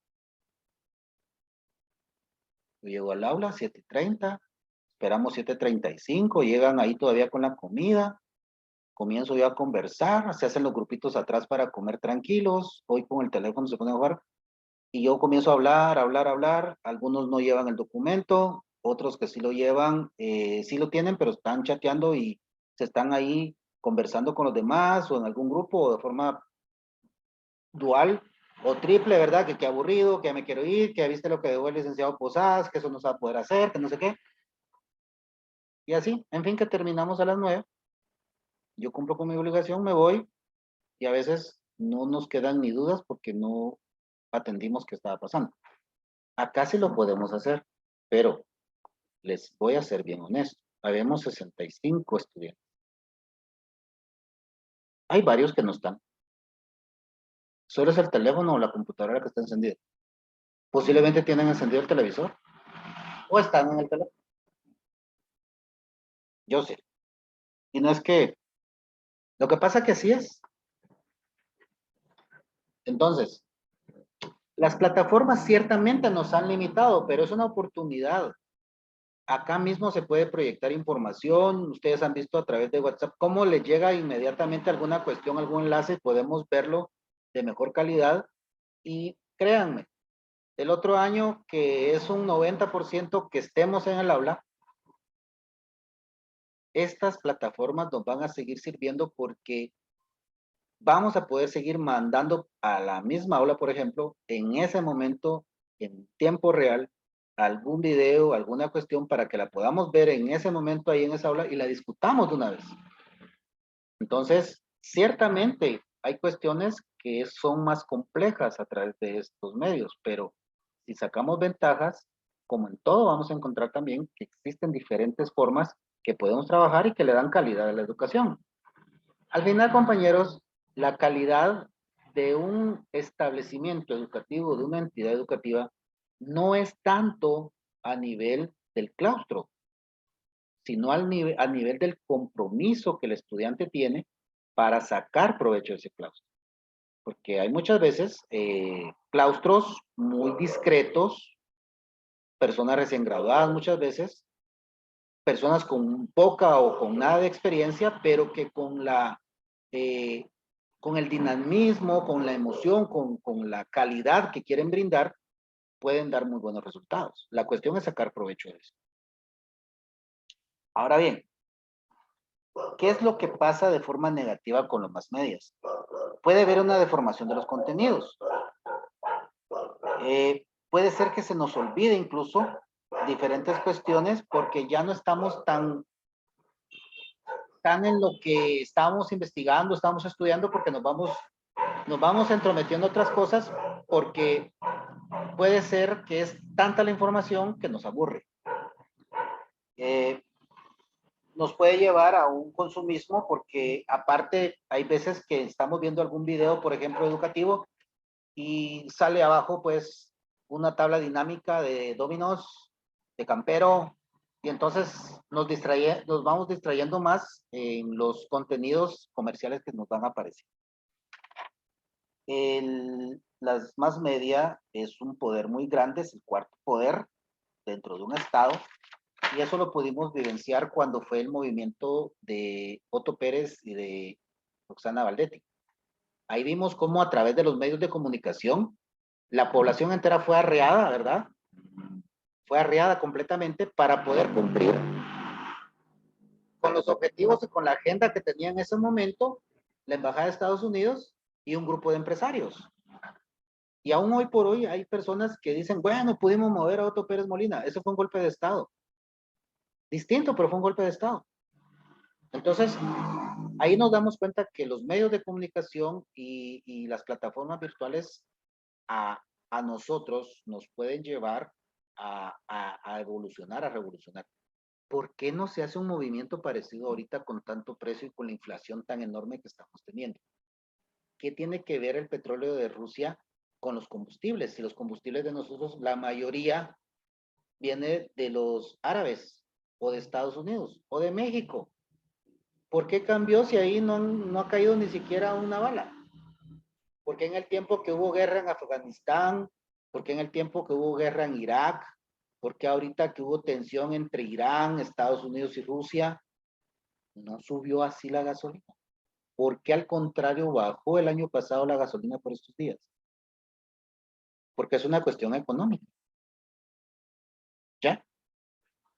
Speaker 1: Yo llego al aula a 7:30, esperamos 7:35, llegan ahí todavía con la comida, comienzo yo a conversar, se hacen los grupitos atrás para comer tranquilos, hoy con el teléfono se pone a jugar, y yo comienzo a hablar, algunos no llevan el documento, otros que sí lo llevan, sí lo tienen, pero están chateando y se están ahí conversando con los demás, o en algún grupo, o de forma dual, o triple, ¿verdad? Que qué aburrido, que ya me quiero ir, que ya viste lo que dejó el licenciado Posadas, que eso no se va a poder hacer, que no sé qué. Y así, en fin, que terminamos a las 9. Yo cumplo con mi obligación, me voy, y a veces no nos quedan ni dudas porque no atendimos qué estaba pasando. Acá sí lo podemos hacer, pero les voy a ser bien honesto. Habemos 65 estudiantes. Hay varios que no están. Solo es el teléfono o la computadora que está encendida. Posiblemente tienen encendido el televisor o están en el teléfono. Yo sé. Y no es que... Lo que pasa que así es. Entonces, las plataformas ciertamente nos han limitado, pero es una oportunidad. Acá mismo se puede proyectar información. Ustedes han visto a través de WhatsApp cómo les llega inmediatamente alguna cuestión, algún enlace. Podemos verlo de mejor calidad. Y créanme, el otro año, que es un 90% que estemos en el aula, estas plataformas nos van a seguir sirviendo porque vamos a poder seguir mandando a la misma aula, por ejemplo, en ese momento, en tiempo real, algún video, alguna cuestión para que la podamos ver en ese momento ahí en esa aula y la discutamos de una vez. Entonces, ciertamente hay cuestiones que son más complejas a través de estos medios, pero si sacamos ventajas, como en todo vamos a encontrar también que existen diferentes formas que podemos trabajar y que le dan calidad a la educación. Al final, compañeros, la calidad de un establecimiento educativo, de una entidad educativa, no es tanto a nivel del claustro, sino a nivel del compromiso que el estudiante tiene para sacar provecho de ese claustro. Porque hay muchas veces claustros muy discretos, personas recién graduadas muchas veces, personas con poca o con nada de experiencia, pero que con el dinamismo, con la emoción, con la calidad que quieren brindar, pueden dar muy buenos resultados. La cuestión es sacar provecho de eso. Ahora bien, ¿qué es lo que pasa de forma negativa con los mass medias? Puede haber una deformación de los contenidos. Puede ser que se nos olvide incluso diferentes cuestiones porque ya no estamos tan están en lo que estamos investigando, estamos estudiando, porque nos vamos entrometiendo otras cosas, porque puede ser que es tanta la información que nos aburre. Nos puede llevar a un consumismo, porque aparte hay veces que estamos viendo algún video, por ejemplo, educativo, y sale abajo pues una tabla dinámica de dominos, de campero, y entonces nos vamos distrayendo más en los contenidos comerciales que nos van a aparecer. Las más media es un poder muy grande, es el cuarto poder dentro de un estado, y eso lo pudimos vivenciar cuando fue el movimiento de Otto Pérez y de Roxana Valdetti. Ahí vimos cómo a través de los medios de comunicación la población entera fue arreada, ¿verdad? Fue arreada completamente para poder cumplir con los objetivos y con la agenda que tenía en ese momento la Embajada de Estados Unidos y un grupo de empresarios. Y aún hoy por hoy hay personas que dicen, bueno, pudimos mover a Otto Pérez Molina. Eso fue un golpe de Estado. Distinto, pero fue un golpe de Estado. Entonces, ahí nos damos cuenta que los medios de comunicación y las plataformas virtuales a nosotros nos pueden llevar a evolucionar, a revolucionar. ¿Por qué no se hace un movimiento parecido ahorita con tanto precio y con la inflación tan enorme que estamos teniendo? ¿Qué tiene que ver el petróleo de Rusia con los combustibles? Si los combustibles de nosotros, la mayoría viene de los árabes, o de Estados Unidos, o de México. ¿Por qué cambió si ahí no ha caído ni siquiera una bala? ¿Por qué en el tiempo que hubo guerra en Afganistán? ¿Por qué en el tiempo que hubo guerra en Irak? ¿Por qué ahorita que hubo tensión entre Irán, Estados Unidos y Rusia, no subió así la gasolina? ¿Por qué al contrario bajó el año pasado la gasolina por estos días? Porque es una cuestión económica. ¿Ya?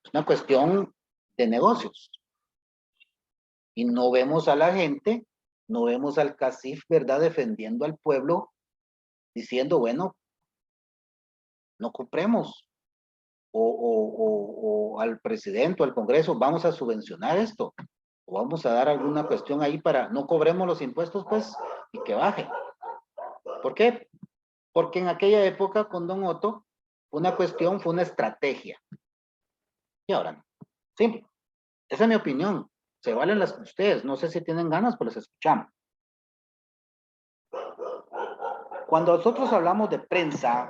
Speaker 1: Es una cuestión de negocios. Y no vemos a la gente, no vemos al CACIF, ¿verdad?, defendiendo al pueblo, diciendo, bueno, no compremos. O al presidente o al Congreso, vamos a subvencionar esto. O vamos a dar alguna cuestión ahí para no cobremos los impuestos, pues, y que baje. ¿Por qué? Porque en aquella época con Don Otto, una cuestión fue una estrategia. Y ahora no. Simple. Esa es mi opinión. Se valen las de ustedes. No sé si tienen ganas, pues les escuchamos. Cuando nosotros hablamos de prensa,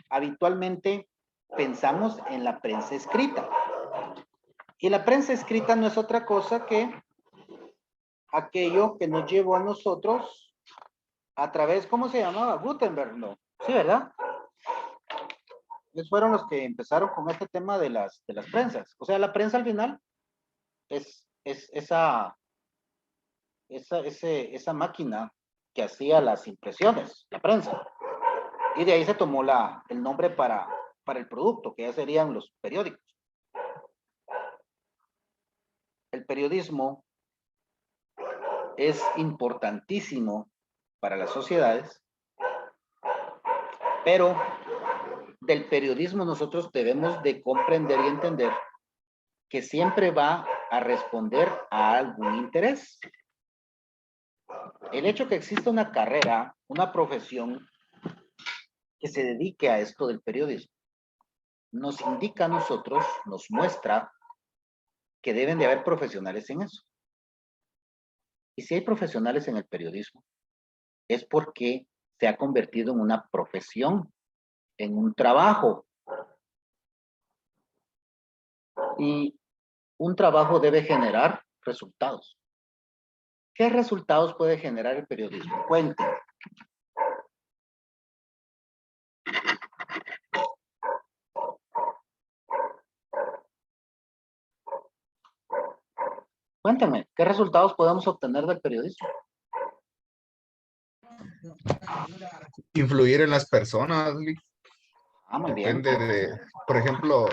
Speaker 1: habitualmente pensamos en la prensa escrita. Y la prensa escrita no es otra cosa que aquello que nos llevó a nosotros a través, ¿cómo se llamaba? Gutenberg, ¿no? Sí, ¿verdad? Ellos fueron los que empezaron con este tema de las prensas. O sea, la prensa al final es esa máquina que hacía las impresiones, la prensa. Y de ahí se tomó el nombre para el producto, que ya serían los periódicos. El periodismo es importantísimo para las sociedades, pero del periodismo nosotros debemos de comprender y entender que siempre va a responder a algún interés. El hecho que exista una carrera, una profesión que se dedique a esto del periodismo, nos indica a nosotros, nos muestra que deben de haber profesionales en eso. Y si hay profesionales en el periodismo, es porque se ha convertido en una profesión, en un trabajo. Y un trabajo debe generar resultados. ¿Qué resultados puede generar el periodismo? Cuenten. Cuéntame, ¿qué resultados podemos obtener del periodismo?
Speaker 13: Influir en las personas.
Speaker 1: Muy bien.
Speaker 13: Depende de, por ejemplo,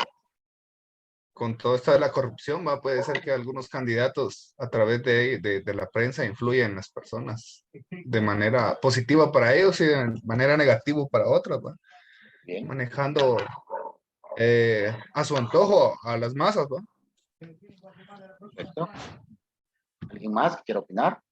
Speaker 13: con todo esto de la corrupción, puede ser que algunos candidatos a través de la prensa influyen en las personas de manera positiva para ellos y de manera negativa para otros,
Speaker 1: Bien.
Speaker 13: manejando a su antojo a las masas.
Speaker 1: Perfecto. ¿Alguien más que quiera opinar?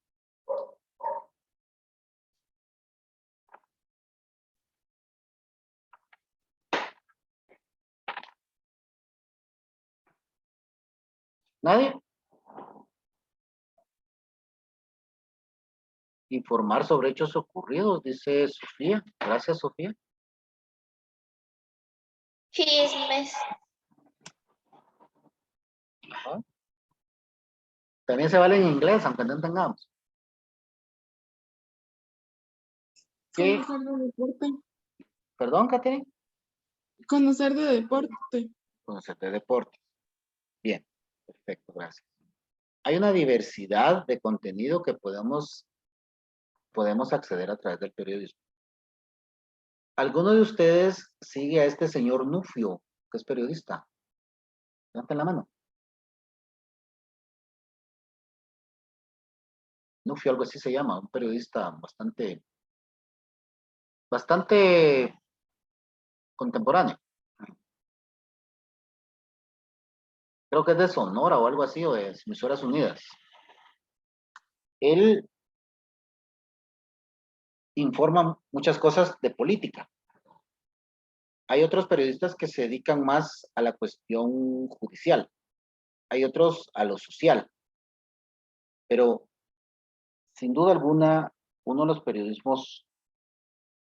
Speaker 1: ¿Nadie? Informar sobre hechos ocurridos, dice Sofía. Gracias, Sofía.
Speaker 2: Chismes.
Speaker 1: Ajá. También se vale en inglés, aunque no entendamos. ¿Qué?
Speaker 8: Conocer de deporte.
Speaker 1: Perdón, Catherine.
Speaker 8: Conocer de deporte.
Speaker 1: Conocer de deporte. Bien, perfecto, gracias. Hay una diversidad de contenido que podemos acceder a través del periodismo. ¿Alguno de ustedes sigue a este señor Nufio, que es periodista? Levanten la mano. Nufio, algo así se llama, un periodista bastante contemporáneo. Creo que es de Sonora o algo así, o de Emisoras Unidas. Él informa muchas cosas de política. Hay otros periodistas que se dedican más a la cuestión judicial. Hay otros a lo social. Pero, sin duda alguna, uno de los periodismos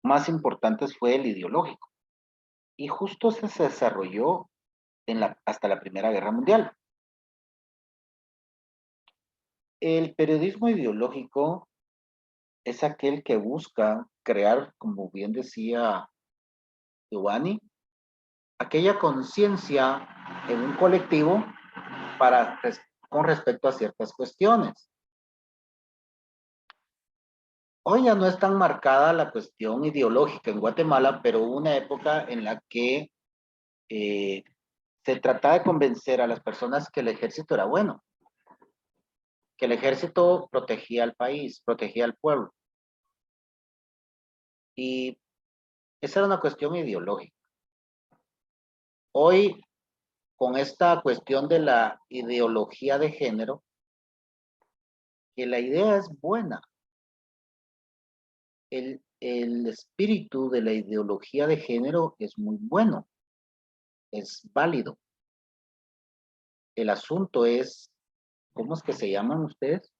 Speaker 1: más importantes fue el ideológico. Y justo se desarrolló hasta la Primera Guerra Mundial. El periodismo ideológico es aquel que busca crear, como bien decía Giovanni, aquella conciencia en un colectivo con respecto a ciertas cuestiones. Hoy ya no es tan marcada la cuestión ideológica en Guatemala, pero hubo una época en la que se trataba de convencer a las personas que el ejército era bueno, que el ejército protegía al país, protegía al pueblo. Y esa era una cuestión ideológica. Hoy, con esta cuestión de la ideología de género, que la idea es buena, el espíritu de la ideología de género es muy bueno, es válido. El asunto es, ¿cómo es que se llaman ustedes?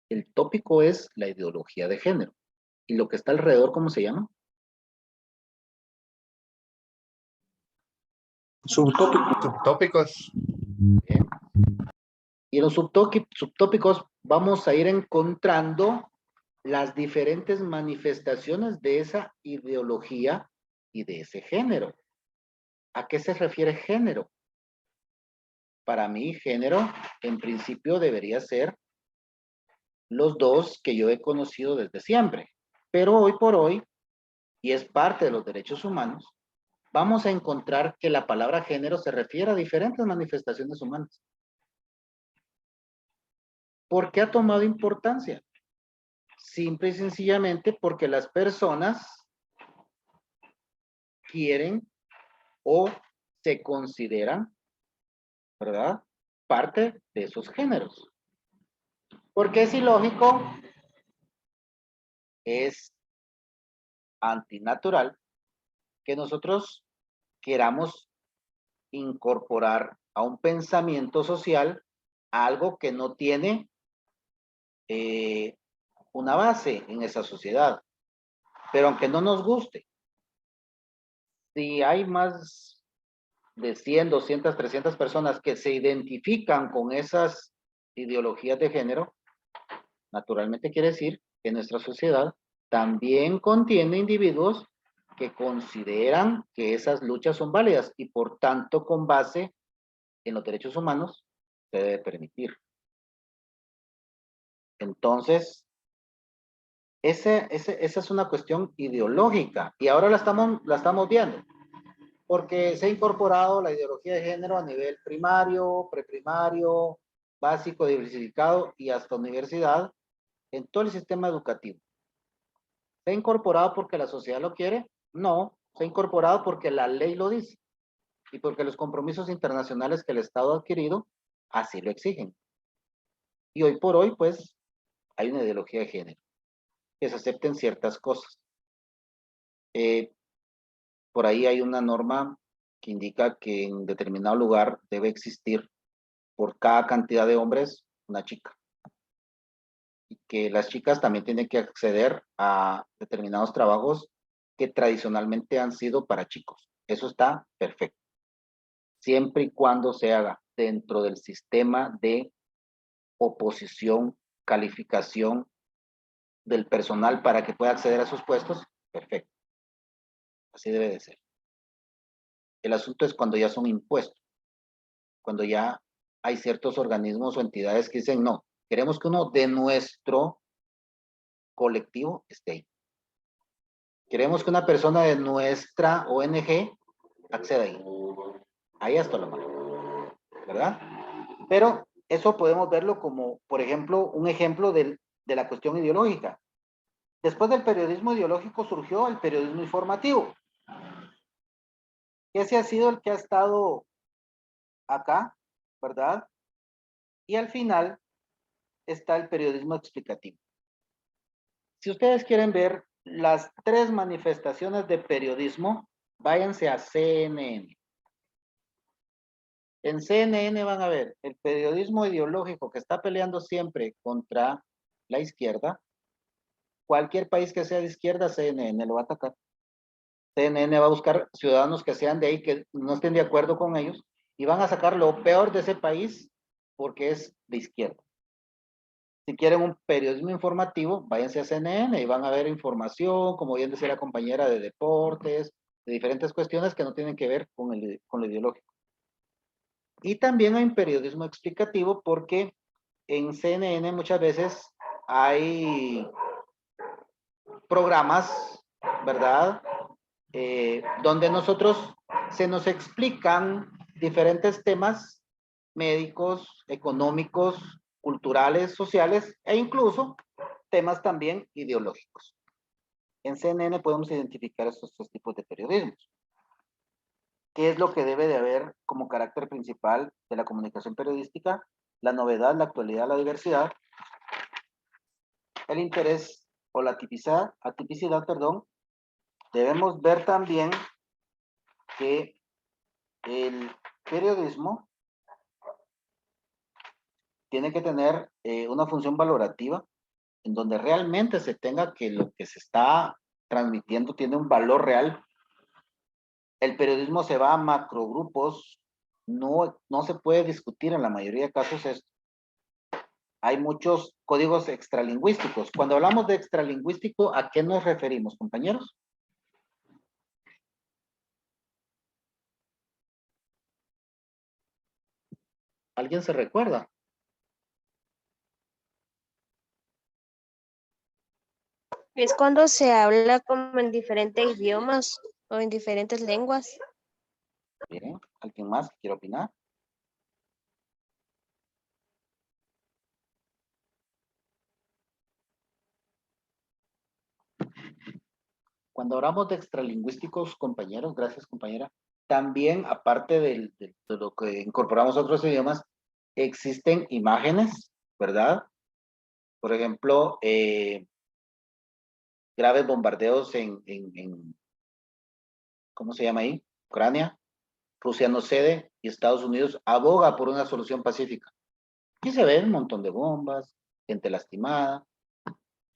Speaker 1: El tópico es la ideología de género. ¿Y lo que está alrededor, cómo se llama?
Speaker 13: Subtópicos.
Speaker 1: Bien. Y en los subtópicos vamos a ir encontrando las diferentes manifestaciones de esa ideología y de ese género. ¿A qué se refiere género? Para mí, género, en principio, debería ser los dos que yo he conocido desde siempre. Pero hoy por hoy, y es parte de los derechos humanos, vamos a encontrar que la palabra género se refiere a diferentes manifestaciones humanas. ¿Por qué ha tomado importancia? Simple y sencillamente porque las personas quieren o se consideran, ¿verdad?, parte de esos géneros. Porque es ilógico, es antinatural que nosotros queramos incorporar a un pensamiento social algo que no tiene una base en esa sociedad. Pero aunque no nos guste, si hay más de 100, 200, 300 personas que se identifican con esas ideologías de género, naturalmente quiere decir que nuestra sociedad también contiene individuos que consideran que esas luchas son válidas y por tanto con base en los derechos humanos se debe permitir. Entonces, esa es una cuestión ideológica y ahora la estamos viendo porque se ha incorporado la ideología de género a nivel primario, preprimario, básico, diversificado y hasta universidad en todo el sistema educativo. ¿Se ha incorporado porque la sociedad lo quiere? No, se ha incorporado porque la ley lo dice y porque los compromisos internacionales que el Estado ha adquirido así lo exigen. Y hoy por hoy, pues, hay una ideología de género, que se acepten ciertas cosas. Por ahí hay una norma que indica que en determinado lugar debe existir por cada cantidad de hombres una chica. Y que las chicas también tienen que acceder a determinados trabajos que tradicionalmente han sido para chicos. Eso está perfecto. Siempre y cuando se haga dentro del sistema de oposición, calificación del personal para que pueda acceder a esos puestos, perfecto. Así debe de ser. El asunto es cuando ya son impuestos, cuando ya hay ciertos organismos o entidades que dicen, no, queremos que uno de nuestro colectivo esté ahí. Queremos que una persona de nuestra ONG acceda ahí. Ahí hasta lo malo, ¿verdad? Pero eso podemos verlo como, por ejemplo, un ejemplo de la cuestión ideológica. Después del periodismo ideológico surgió el periodismo informativo. Ese ha sido el que ha estado acá, ¿verdad? Y al final está el periodismo explicativo. Si ustedes quieren ver las 3 manifestaciones de periodismo, váyanse a CNN. En CNN van a ver el periodismo ideológico que está peleando siempre contra la izquierda. Cualquier país que sea de izquierda, CNN lo va a atacar. CNN va a buscar ciudadanos que sean de ahí, que no estén de acuerdo con ellos, y van a sacar lo peor de ese país porque es de izquierda. Si quieren un periodismo informativo, váyanse a CNN y van a ver información, como bien decía la compañera, de deportes, de diferentes cuestiones que no tienen que ver con lo ideológico. Y también hay un periodismo explicativo porque en CNN muchas veces hay programas, ¿verdad? Donde nosotros se nos explican diferentes temas médicos, económicos, culturales, sociales e incluso temas también ideológicos. En CNN podemos identificar estos 3 tipos de periodismos. ¿Qué es lo que debe de haber como carácter principal de la comunicación periodística? La novedad, la actualidad, la diversidad, el interés o la atipicidad, perdón. Debemos ver también que el periodismo tiene que tener una función valorativa en donde realmente se tenga que lo que se está transmitiendo tiene un valor real. El periodismo se va a macrogrupos, no se puede discutir en la mayoría de casos esto. Hay muchos códigos extralingüísticos. Cuando hablamos de extralingüístico, ¿a qué nos referimos, compañeros? ¿Alguien se recuerda?
Speaker 2: Es cuando se habla como en diferentes idiomas o en diferentes lenguas.
Speaker 1: Bien, ¿alguien más quiere opinar? Cuando hablamos de extralingüísticos, compañeros, gracias compañera, también aparte de lo que incorporamos otros idiomas, existen imágenes, ¿verdad? Por ejemplo, graves bombardeos ¿cómo se llama ahí? Ucrania. Rusia no cede y Estados Unidos aboga por una solución pacífica. Aquí se ven un montón de bombas, gente lastimada.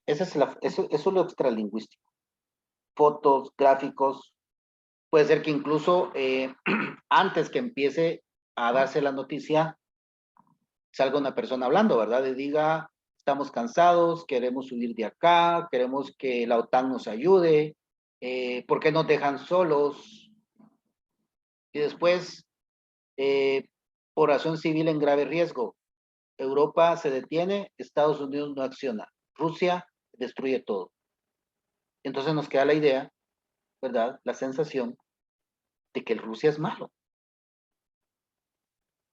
Speaker 1: Eso es lo extralingüístico. Fotos, gráficos. Puede ser que incluso antes que empiece a darse la noticia, salga una persona hablando, ¿verdad? Y diga, estamos cansados, queremos huir de acá, queremos que la OTAN nos ayude, ¿por qué nos dejan solos? Y después, población civil en grave riesgo. Europa se detiene, Estados Unidos no acciona. Rusia destruye todo. Entonces nos queda la idea, ¿verdad? La sensación de que Rusia es malo.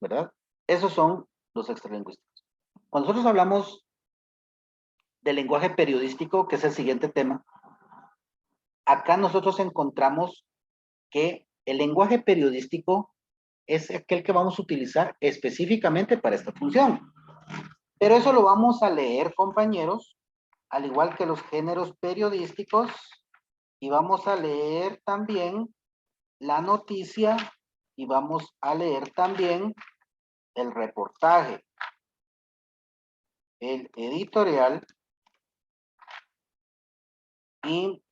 Speaker 1: ¿Verdad? Esos son los extralingüísticos. Cuando nosotros hablamos del lenguaje periodístico, que es el siguiente tema, acá nosotros encontramos que el lenguaje periodístico es aquel que vamos a utilizar específicamente para esta función. Pero eso lo vamos a leer, compañeros, al igual que los géneros periodísticos, y vamos a leer también la noticia y vamos a leer también el reportaje, el editorial y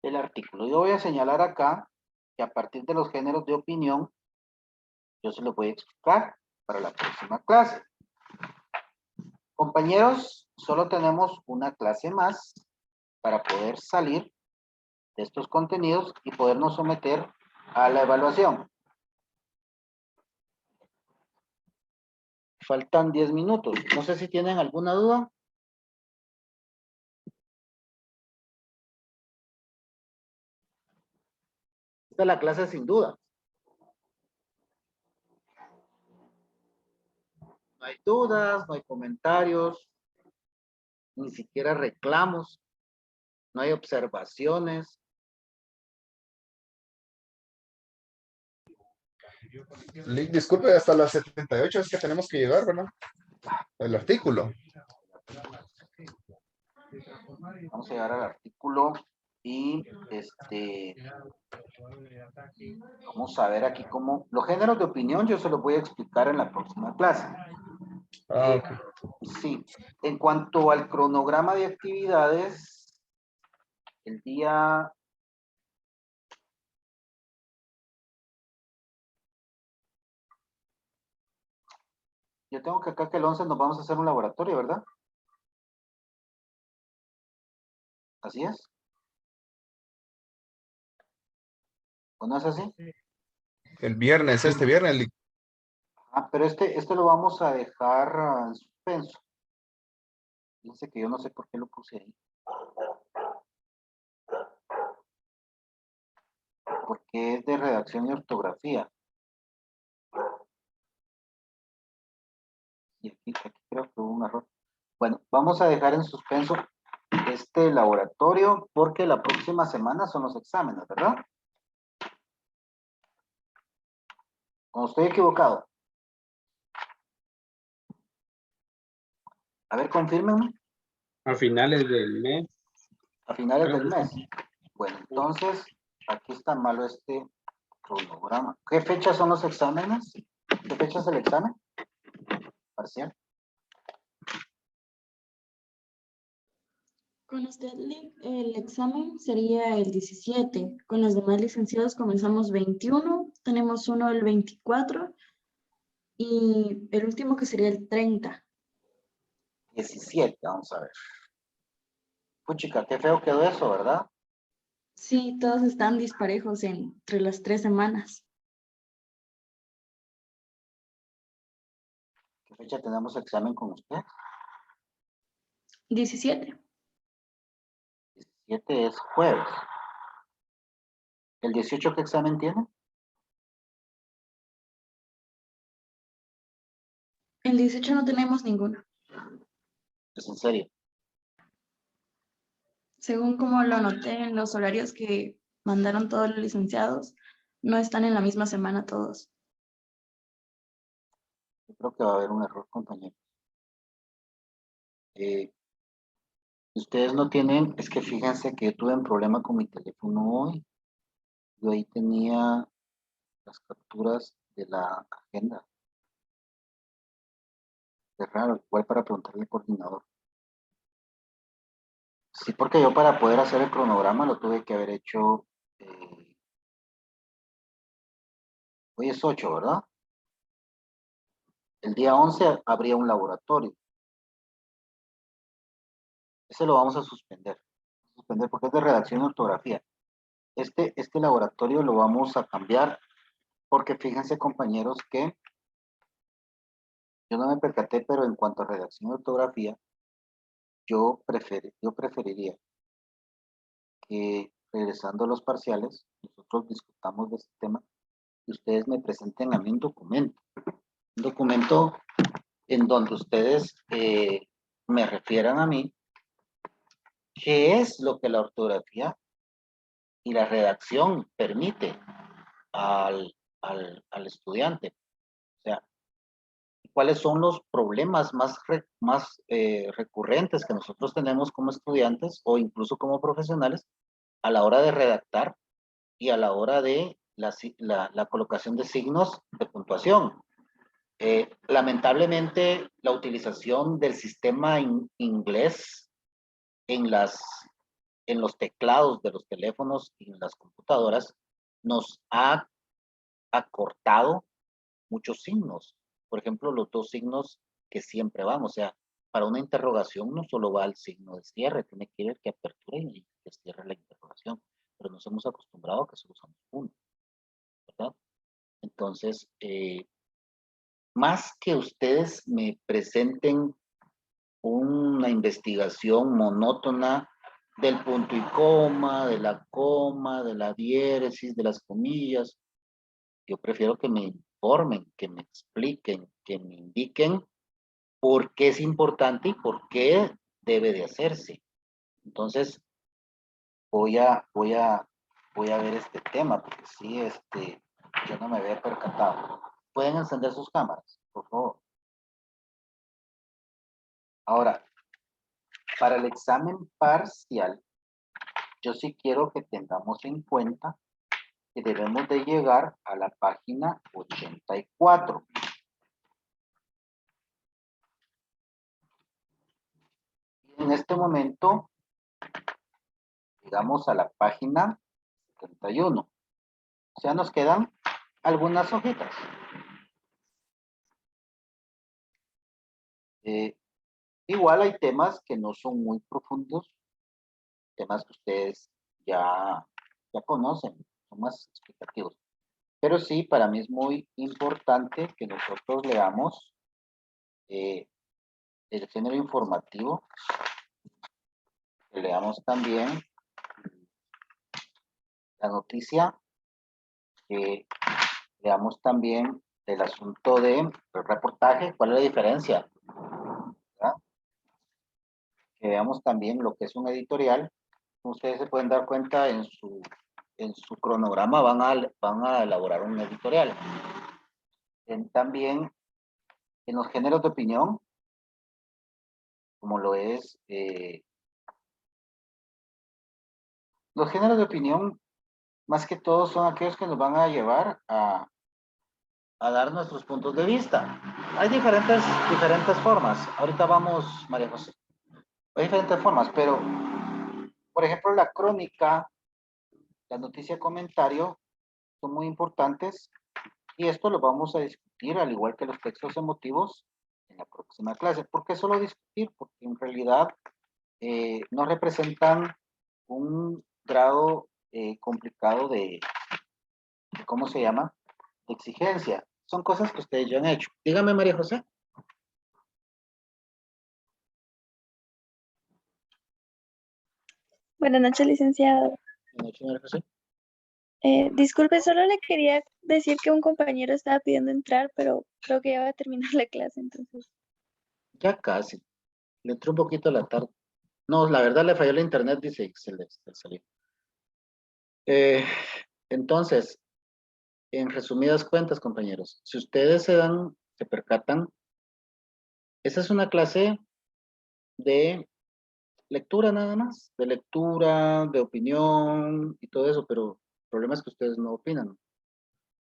Speaker 1: el artículo. Yo voy a señalar acá que a partir de los géneros de opinión, yo se los voy a explicar para la próxima clase. Compañeros, solo tenemos una clase más para poder salir de estos contenidos y podernos someter a la evaluación. Faltan 10 minutos. No sé si tienen alguna duda. Esta es la clase sin duda. No hay dudas, no hay comentarios, ni siquiera reclamos, no hay observaciones.
Speaker 13: Lick, disculpe, hasta las 78 es que tenemos que llegar, ¿verdad? El artículo.
Speaker 1: Vamos a llegar al artículo y vamos a ver aquí cómo los géneros de opinión yo se los voy a explicar en la próxima clase. Sí, en cuanto al cronograma de actividades, el día yo tengo que acá que el 11 nos vamos a hacer un laboratorio, ¿verdad? Así es. ¿O no es así?
Speaker 13: El viernes, este viernes, Lick.
Speaker 1: Ah, pero este lo vamos a dejar en suspenso. Fíjense que yo no sé por qué lo puse ahí. Porque es de redacción y ortografía. Y aquí creo que hubo un error. Bueno, vamos a dejar en suspenso este laboratorio porque la próxima semana son los exámenes, ¿verdad? ¿O estoy equivocado? A ver, confírmenme.
Speaker 5: A finales del mes.
Speaker 1: A finales del mes. Bueno, entonces, aquí está malo este cronograma. ¿Qué fechas son los exámenes? ¿Qué fecha es el examen? Parcial.
Speaker 8: Con usted, Lick, el examen sería el 17. Con los demás licenciados comenzamos 21. Tenemos uno el 24. Y el último que sería el 30.
Speaker 1: 17, vamos a ver. Puchica, qué feo quedó eso, ¿verdad?
Speaker 8: Sí, todos están disparejos entre las 3 semanas.
Speaker 1: ¿Qué fecha tenemos examen con usted?
Speaker 8: 17.
Speaker 1: 17 es jueves. ¿El 18 qué examen tiene?
Speaker 8: El 18 no tenemos ninguno.
Speaker 1: Es en serio.
Speaker 8: Según como lo anoté en los horarios que mandaron todos los licenciados, no están en la misma semana todos.
Speaker 1: Yo creo que va a haber un error, compañero. Ustedes no tienen, es que fíjense que yo tuve un problema con mi teléfono hoy. Yo ahí tenía las capturas de la agenda. Es raro, igual para preguntarle al coordinador. Sí, porque yo para poder hacer el cronograma lo tuve que haber hecho. Hoy es 8, ¿verdad? El día 11 habría un laboratorio. Ese lo vamos a suspender. Suspender porque es de redacción y ortografía. Este laboratorio lo vamos a cambiar porque fíjense, compañeros, que yo no me percaté, pero en cuanto a redacción y ortografía, yo preferiría que regresando a los parciales, nosotros discutamos de este tema y ustedes me presenten a mí un documento en donde ustedes me refieran a mí qué es lo que la ortografía y la redacción permite al estudiante. O sea, cuáles son los problemas más recurrentes que nosotros tenemos como estudiantes o incluso como profesionales a la hora de redactar y a la hora de la colocación de signos de puntuación. Lamentablemente, la utilización del sistema inglés en los teclados de los teléfonos y en las computadoras nos ha acortado muchos signos. Por ejemplo, los dos signos que siempre van, o sea, para una interrogación no solo va el signo de cierre, tiene que ir el que aperture y que cierre la interrogación, pero nos hemos acostumbrado a que solo usamos uno, ¿verdad? Entonces, más que ustedes me presenten una investigación monótona del punto y coma, de la coma, de la diéresis, de las comillas, yo prefiero que me informen, que me expliquen, que me indiquen por qué es importante y por qué debe de hacerse. Entonces, voy a ver este tema, porque sí, yo no me había percatado. ¿Pueden encender sus cámaras, por favor? Ahora, para el examen parcial, yo sí quiero que tengamos en cuenta que debemos de llegar a la página 84. Y en este momento, llegamos a la página 71. O sea, nos quedan algunas hojitas. Igual hay temas que no son muy profundos, temas que ustedes ya conocen, son más explicativos. Pero sí, para mí es muy importante que nosotros leamos el género informativo, que leamos también la noticia, que veamos también el asunto del reportaje, cuál es la diferencia, ¿verdad? Que veamos también lo que es un editorial. Ustedes se pueden dar cuenta en su cronograma van a elaborar un editorial. También en los géneros de opinión, como lo es los géneros de opinión, más que todo son aquellos que nos van a llevar a dar nuestros puntos de vista. Hay diferentes formas. Ahorita vamos, María José. Hay diferentes formas, pero, por ejemplo, la crónica, la noticia comentario, son muy importantes y esto lo vamos a discutir, al igual que los textos emotivos, en la próxima clase. ¿Por qué solo discutir? Porque en realidad no representan un grado complicado de, ¿cómo se llama? De exigencia. Son cosas que ustedes ya han hecho. Dígame, María José.
Speaker 14: Buenas noches, licenciado.
Speaker 1: Buenas noches, María José.
Speaker 14: Disculpe, solo le quería decir que un compañero estaba pidiendo entrar, pero creo que ya va a terminar la clase, entonces.
Speaker 1: Ya casi. Le entró un poquito a la tarde. No, la verdad le falló el internet, dice que se le salió. Entonces, en resumidas cuentas, compañeros, si ustedes se percatan, esa es una clase de lectura nada más, de lectura, de opinión y todo eso, pero el problema es que ustedes no opinan.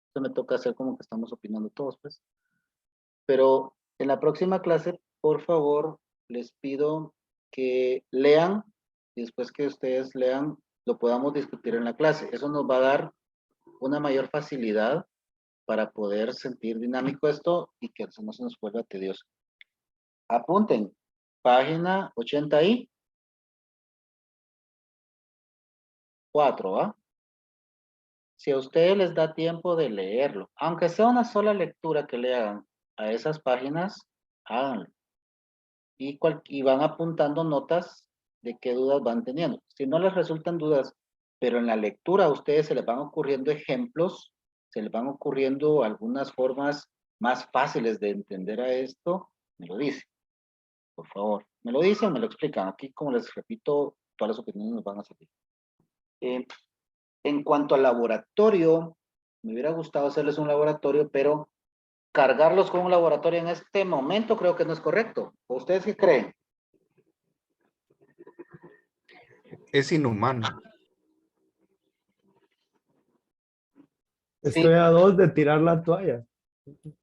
Speaker 1: Entonces me toca hacer como que estamos opinando todos, pues. Pero en la próxima clase, por favor, les pido que lean y después que ustedes lean, lo podamos discutir en la clase. Eso nos va a dar una mayor facilidad para poder sentir dinámico esto y que no se nos vuelva tedioso. Apunten, página 84, ¿va? Si a ustedes les da tiempo de leerlo, aunque sea una sola lectura que le hagan a esas páginas, háganlo. Y van apuntando notas de qué dudas van teniendo. Si no les resultan dudas, pero en la lectura a ustedes se les van ocurriendo ejemplos, se les van ocurriendo algunas formas más fáciles de entender a esto, me lo dicen, por favor. Me lo dicen, me lo explican. Aquí, como les repito, todas las opiniones nos van a servir. En cuanto al laboratorio, me hubiera gustado hacerles un laboratorio, pero cargarlos con un laboratorio en este momento creo que no es correcto. ¿Ustedes qué creen?
Speaker 13: Es inhumano.
Speaker 12: Estoy a 2 de tirar la toalla.
Speaker 1: Miren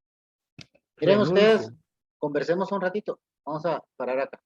Speaker 12: Renuncio.
Speaker 1: ustedes, conversemos un ratito. Vamos a parar acá.